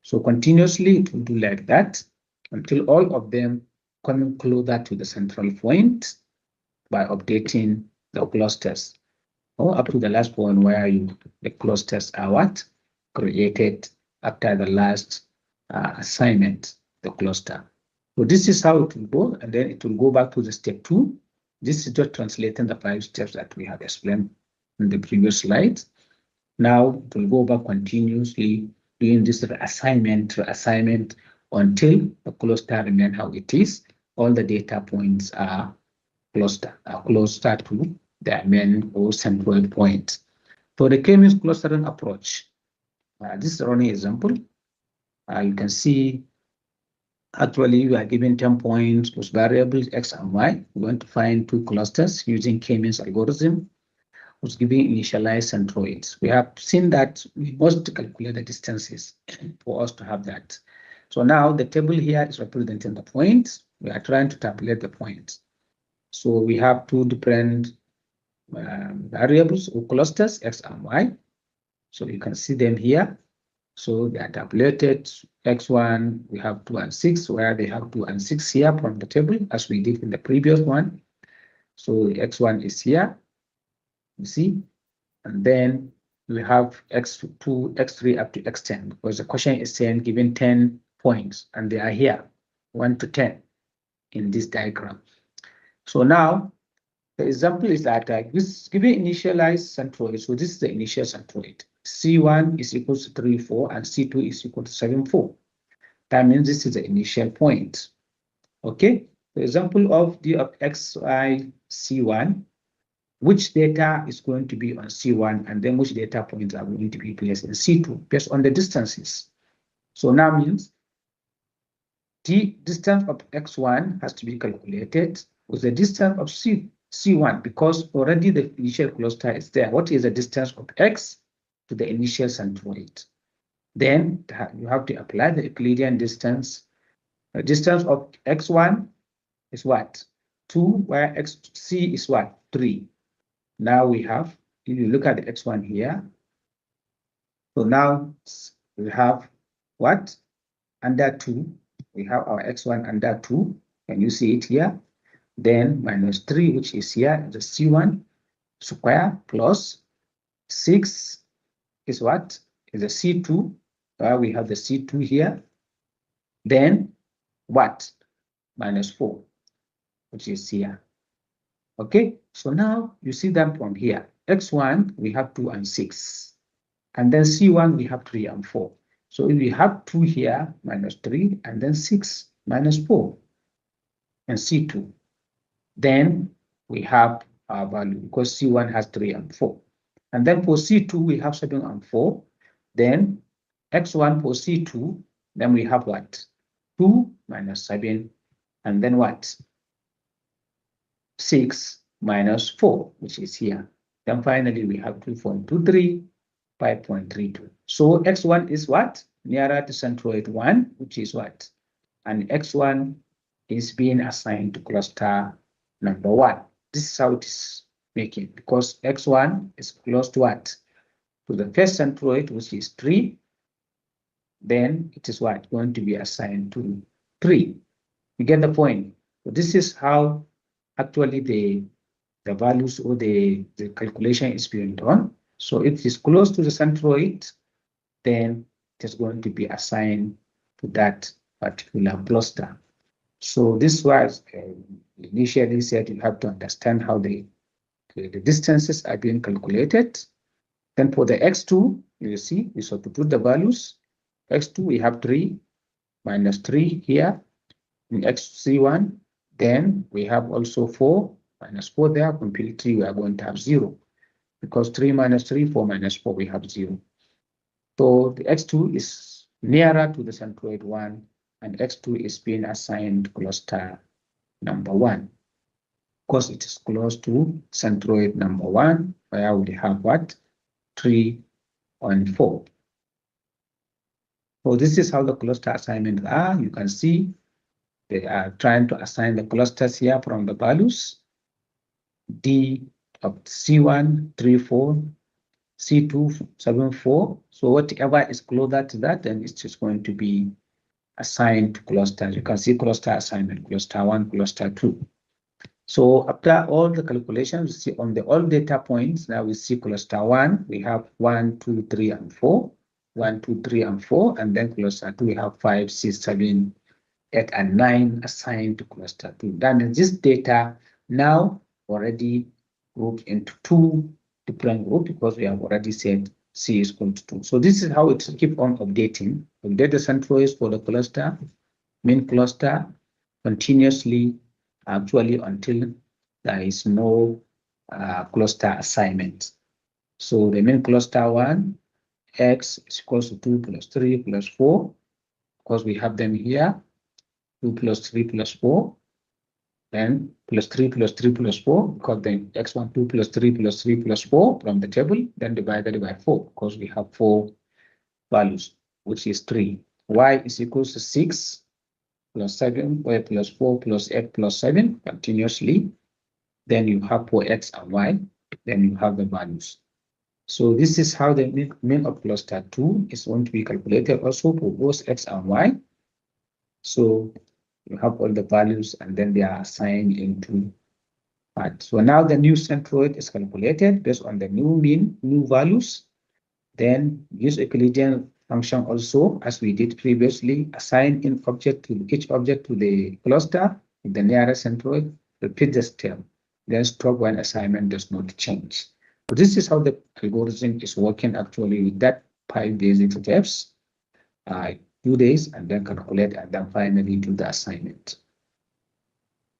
So continuously it will do like that until all of them coming closer to the central point by updating the clusters, or up to the last point where the clusters are what? Created after the last assignment, the cluster. So this is how it will go, and then it will go back to the step 2. This is just translating the 5 steps that we have explained in the previous slides. Now it will go back continuously doing this reassignment until the cluster remains how it is. All the data points are closer to their main or central point. For the k-means clustering approach, this is only example. You can see actually we are given 10 points with variables x and y. We want to find 2 clusters using k-means algorithm, was giving initialized centroids. We have seen that we must calculate the distances for us to have that. So now the table here is representing the points. We are trying to tabulate the points. So we have 2 different variables or clusters, x and y. So you can see them here. So they are tabulated. X1, we have 2 and 6, where they have 2 and 6 here from the table, as we did in the previous one. So X1 is here, you see, and then we have X2, X3 up to X10, because the question is saying given 10 points, and they are here, 1 to 10 in this diagram. So now, the example is that this given initialized centroid, so this is the initial centroid. C1 is equal to 3, 4, and C2 is equal to 7, 4. That means this is the initial point. Okay, the example of D of Xi C1, which data is going to be on C1, and then which data points are going to be placed in C2 based on the distances. So now means the distance of X1 has to be calculated with the distance of C1, because already the initial cluster is there. What is the distance of X to the initial centroid? Then you have to apply the Euclidean distance. The distance of X1 is what? 2, where C is what? 3. Now we have, if you look at the X1 here, so now we have what? Under 2, we have our X1 under 2. Can you see it here? Then minus 3, which is here, the C1 square, plus 6 is what? Is the C2. We have the C2 here. Then what? Minus 4, which is here. Okay, so now you see them from here. X1, we have 2 and 6. And then C1, we have 3 and 4. So if we have 2 here, minus 3, and then 6, minus 4, and C2, then we have our value, because C1 has 3 and 4. And then for C2, we have 7 and 4. Then X1 for C2, then we have what? 2 minus 7, and then what? 6 minus 4, which is here. Then finally, we have 2.23, 5.32. So X1 is what? Nearer to centroid 1, which is what? And X1 is being assigned to cluster number 1. This is how it is making, because X1 is close to what? To the first centroid, which is 3. Then it is what? Going to be assigned to 3. You get the point? So this is how actually the values or the calculation is being done. So if it is close to the centroid, then it is going to be assigned to that particular cluster. So this was initially said you have to understand how the distances are being calculated. Then for the X2, you see, we substitute the values. X2, we have 3 minus 3 here in XC1. Then we have also 4 minus 4 there. Completely, we are going to have 0, because 3 minus 3, 4 minus 4, we have 0. So the X2 is nearer to the centroid 1, and X2 is being assigned cluster number 1, because it is close to centroid number 1, where we have what? 3 and 4. So this is how the cluster assignments are. You can see they are trying to assign the clusters here from the values. D of C1, 3, 4, C2, 7, 4. So whatever is closer to that, then it's just going to be assigned to clusters. You can see cluster assignment, cluster 1, cluster 2. So after all the calculations, you see on the all data points, now we see cluster 1, we have 1, 2, 3, and 4. 1, 2, 3, and 4. And then cluster 2, we have 5, 6, 7, 8, and 9 assigned to cluster 2. That means this data now already grouped into 2 different groups because we have already said C is equal to 2. So this is how it keeps on updating. The data centralized for the cluster, main cluster, continuously, actually until there is no cluster assignment. So the main cluster 1, X is equals to 2 plus 3 plus 4, because we have them here, 2 plus 3 plus 4, then plus 3 plus 3 plus 4, because then x1, 2 plus 3 plus 3 plus 4 from the table, then divided by 4, because we have 4 values, which is 3. Y is equals to 6 plus 7, y plus 4 plus 8 plus 7 continuously. Then you have for x and y, then you have the values. So this is how the mean of cluster 2 is going to be calculated also for both x and y. So you have all the values and then they are assigned into parts. So now the new centroid is calculated based on the new mean, new values. Then use Euclidean function also, as we did previously, assign in object to each object to the cluster, the nearest centroid, repeat the step, then stop when assignment does not change. So this is how the algorithm is working actually with that 5 basic steps, 2 days, and then calculate, and then finally do the assignment.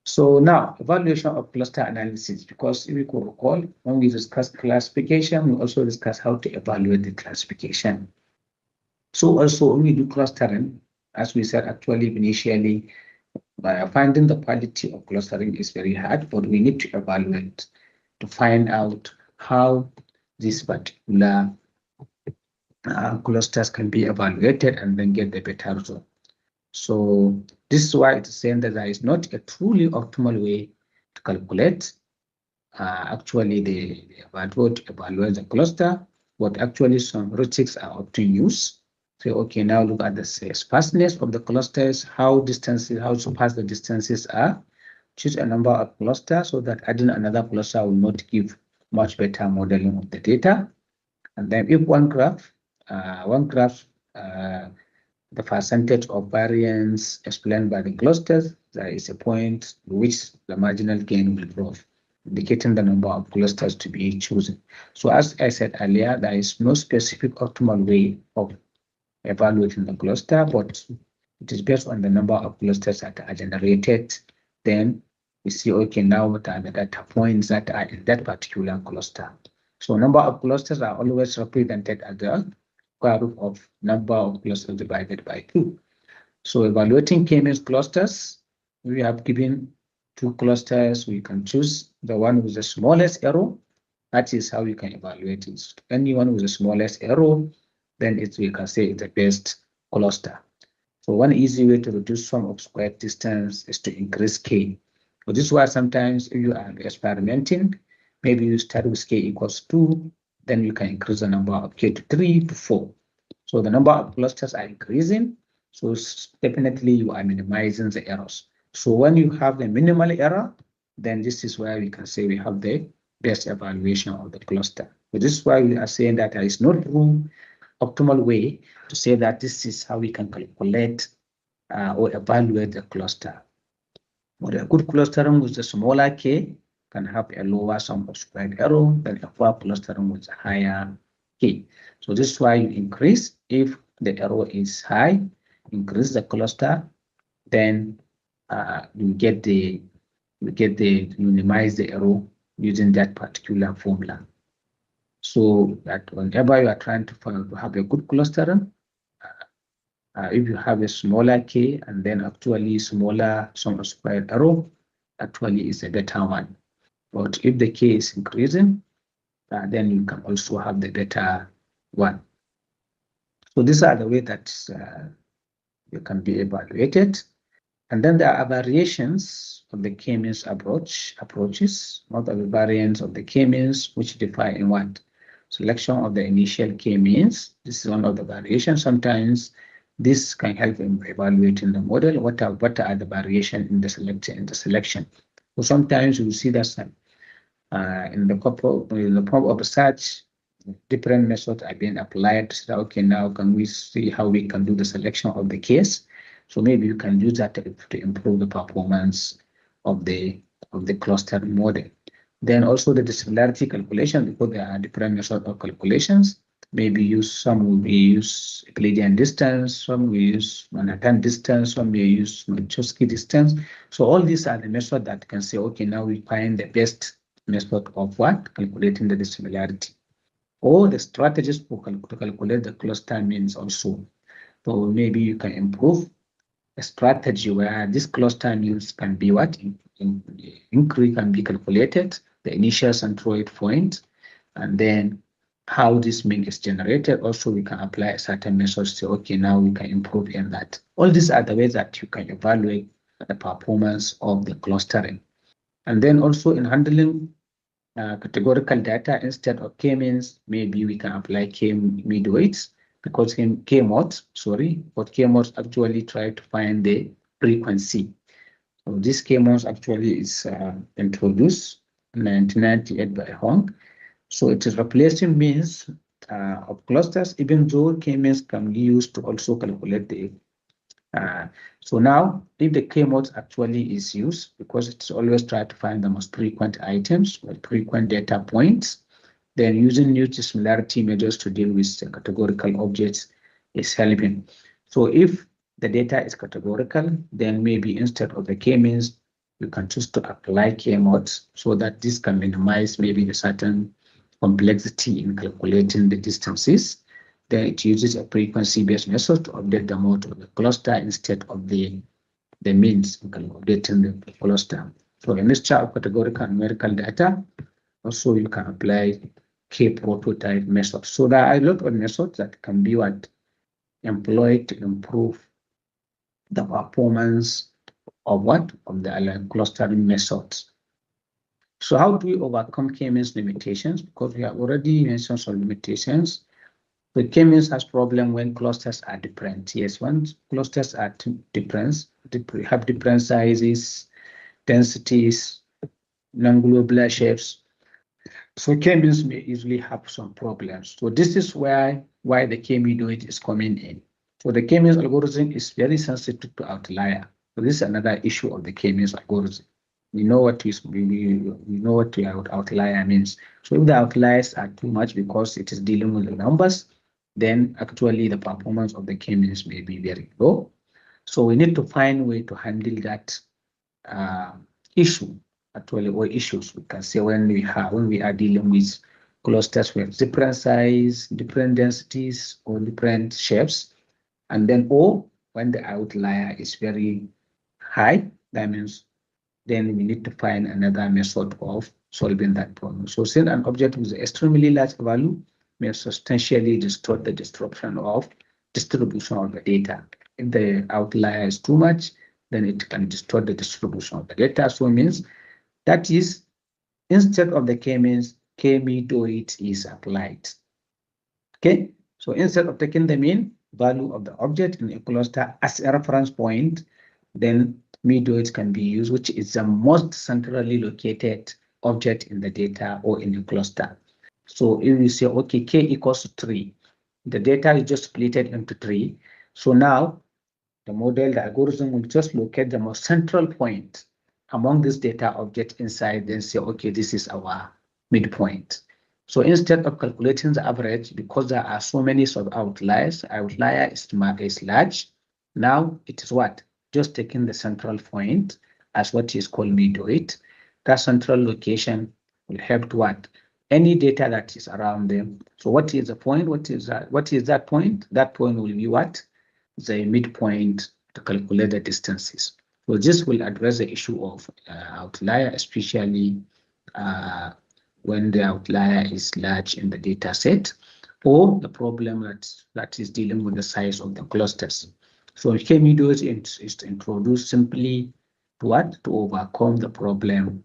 So now, evaluation of cluster analysis, because if you could recall, when we discussed classification, we also discussed how to evaluate the classification. So also when we do clustering, as we said actually initially, finding the quality of clustering is very hard, but we need to evaluate to find out how this particular clusters can be evaluated and then get the better result. So this is why it's saying that there is not a truly optimal way to calculate actually the evaluate the cluster, but actually some heuristics are often used. So okay, now look at the sparseness of the clusters, how sparse the distances are. Choose a number of clusters so that adding another cluster will not give much better modeling of the data. And then if one graph, the percentage of variance explained by the clusters, there is a point at which the marginal gain will drop, indicating the number of clusters to be chosen. So as I said earlier, there is no specific optimal way of evaluating the cluster, but it is based on the number of clusters that are generated. Then we see, okay, now what are the data points that are in that particular cluster. So number of clusters are always represented as the square root of number of clusters divided by 2. So evaluating k-means clusters, we have given 2 clusters. We can choose the one with the smallest error. That is how we can evaluate it. Anyone with the smallest error, then we can say it's the best cluster. So one easy way to reduce sum of square distance is to increase k. So this is why sometimes if you are experimenting, maybe you start with k equals 2, then you can increase the number of k to 3 to 4. So the number of clusters are increasing. So definitely you are minimizing the errors. So when you have a minimal error, then this is where we can say we have the best evaluation of the cluster. So this is why we are saying that there is no true optimal way to say that this is how we can calculate or evaluate the cluster. But a good clustering with a smaller k can have a lower sum of squared error than a poor clustering with a higher k. So this is why you increase if the error is high, increase the cluster, then you minimize the error using that particular formula. So that whenever you are trying to have a good clustering, if you have a smaller k and then actually smaller sum of squared error, actually is a better one. But if the k is increasing, then you can also have the better one. So these are the way that you can be evaluated. And then there are variations of the k-means approaches, not the variants of the k-means, which differ in what? Selection of the initial k-means. This is one of the variations. Sometimes This can help in evaluating the model. What are the variation in the selection? So sometimes you see that in the form of research, different methods are being applied. So okay, now can we see how we can do the selection of the case? So maybe you can use that to improve the performance of the cluster model. Then also the dissimilarity calculation, because there are different methods of calculations. Maybe some will use Euclidean distance, some will use Manhattan distance, some will use Minkowski distance. So all these are the methods that can say, okay, now we find the best method of what? Calculating the dissimilarity. Or the strategies to calculate the cluster means also. So maybe you can improve a strategy where this cluster means can be what? Increase can be calculated, the initial centroid point, and then how this mean is generated. Also, we can apply a certain method to say, okay, now we can improve in that. All these are the ways that you can evaluate the performance of the clustering. And then also in handling categorical data instead of k-means, maybe we can apply k-midweights, because k-mods, but k-mods actually try to find the frequency. So this k-mods actually is introduced in 1998 by Hong. So it is replacing means of clusters, even though k-means can be used to also calculate the so now, if the k-mode actually is used, because it's always try to find the most frequent items or frequent data points, then using new dissimilarity measures to deal with the categorical objects is helping. So if the data is categorical, then maybe instead of the k-means, you can choose to apply k-modes so that this can minimize maybe the certain complexity in calculating the distances. Then it uses a frequency-based method to update the mode of the cluster instead of the means in calculating the cluster. So a mixture of categorical and numerical data. Also, you can apply k-prototype methods. So there are a lot of methods that can be employed to improve the performance of the clustering methods. So how do we overcome k-means limitations? Because we have already mentioned some limitations. The k-means has problem when clusters are different. Yes, when clusters are different, have different sizes, densities, non-globular shapes. So k-means may easily have some problems. So this is why the k-midweight is coming in. So the k-means algorithm is very sensitive to outlier. So this is another issue of the k-means algorithm. We know what outlier means. So if the outliers are too much because it is dealing with the numbers, then actually the performance of the k-means may be very low. So we need to find a way to handle that issue, actually, or issues we can say when we are dealing with clusters with different size, different densities, or different shapes, and then when the outlier is very high, that means then we need to find another method of solving that problem. So since an object with extremely large value may substantially distort the distribution of the data. If the outlier is too much, then it can distort the distribution of the data. So it means that is, instead of the k-means, k-midweight is applied. Okay, so instead of taking the mean value of the object in a cluster as a reference point, then midweight can be used, which is the most centrally located object in the data or in the cluster. So if you say, okay, k equals to 3, the data is just split into 3. So now the algorithm will just locate the most central point among this data object inside, then say, okay, this is our midpoint. So instead of calculating the average, because there are so many outlier is large. Now it is what? Just taking the central point as what is called midweight. That central location will help to what? Any data that is around them. So what is the point? What is that point? That point will be what? The midpoint to calculate the distances. So this will address the issue of outlier, especially when the outlier is large in the data set, or the problem that is dealing with the size of the clusters. So k-midweight is introduced simply to overcome the problem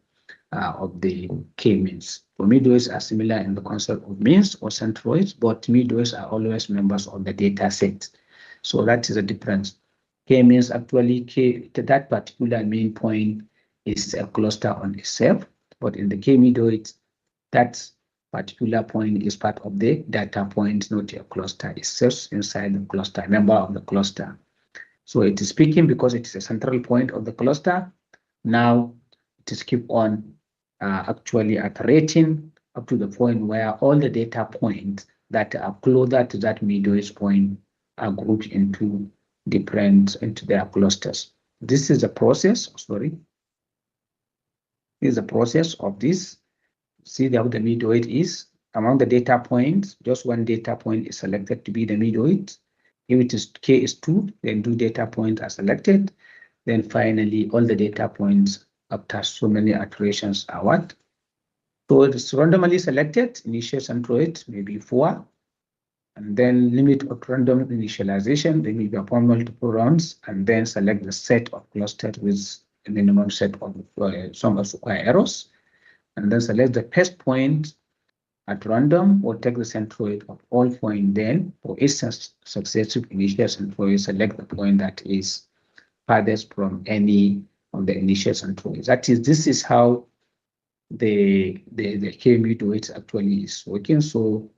of the k-means. So midweights are similar in the concept of means or centroids, but midweights are always members of the data set. So that is a difference. K means actually that particular main point is a cluster on itself, but in the K midoid, that particular point is part of the data point, not a cluster. It's just inside the cluster, member of the cluster. So it is speaking because it is a central point of the cluster. Now it is keep on actually iterating up to the point where all the data points that are closer to that middle point are grouped into their clusters. This is a process, sorry. This is a process of this. See how the midoid is. Among the data points, just one data point is selected to be the midoid. If it is K is 2, then 2 data points are selected. Then finally, all the data points after so many iterations are what? So it's randomly selected, initial centroid, maybe 4, and then limit of random initialization, they may be upon multiple rounds, and then select the set of clusters with a minimum set of sum of square errors, and then select the first point at random or take the centroid of all points. Then for each successive initial centroid, select the point that is farthest from any of the initial centroids. That is, this is how the KMU to it actually is working. So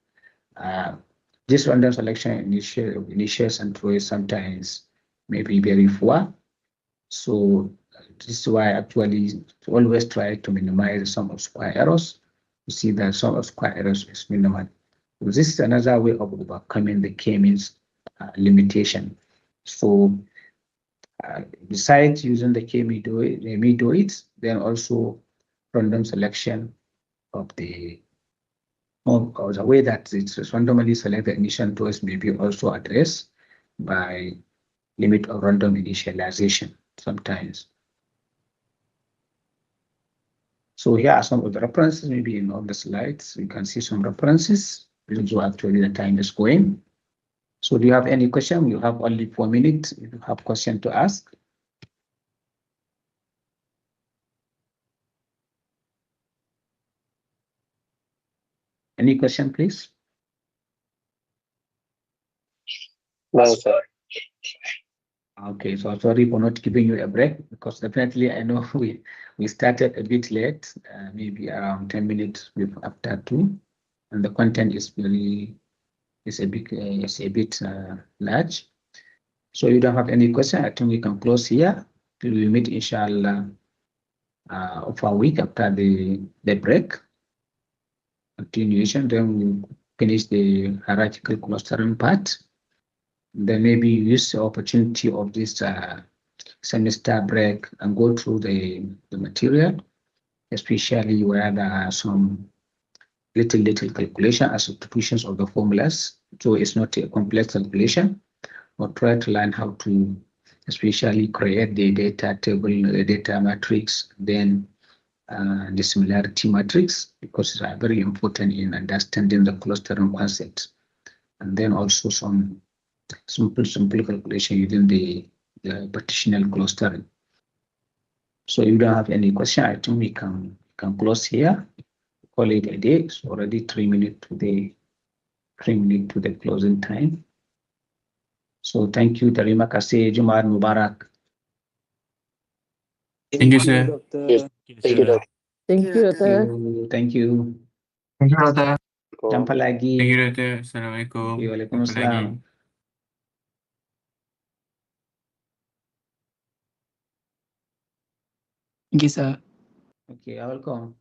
this random selection initial centroid sometimes may be very poor. So this is why actually always try to minimize the sum of square errors. You see that sum of square errors is minimal. So this is another way of overcoming the K-means limitation. So besides using the K-midoids, then also random selection of the way that it's randomly selected initial choice may be also addressed by limit of random initialization sometimes. So here are some of the references, maybe in all the slides, you can see some references. So actually the time is going. So do you have any question? You have only 4 minutes if you have question to ask. Any question, please? No, sir. Okay, so sorry for not giving you a break, because definitely I know we started a bit late, maybe around 10 minutes after 2, and the content is a bit large. So you don't have any question, I think we can close here till we meet inshallah of a week after the break continuation. Then we finish the hierarchical clustering part. Then maybe use the opportunity of this semester break and go through the material, especially where there are some little calculation as substitutions of the formulas. So it's not a complex calculation, but try to learn how to especially create the data table, the data matrix, then the similarity matrix, because it's very important in understanding the clustering concepts. And then also some simple calculation using the partitional clustering. So if you don't have any question, I think we can close here. Call it a day. It's already 3 minutes to the closing time. So thank you. Terima kasih. Jumat Mubarak. Thank you, sir. Yes. Thank you, Dr. Thank you, Doctor. Thank you. Thank you, Dokter. Jumpa lagi. Thank you, Dokter. Assalamualaikum. Jumpa lagi. Waalaikumsalam. Thank you, sir. Okay, welcome.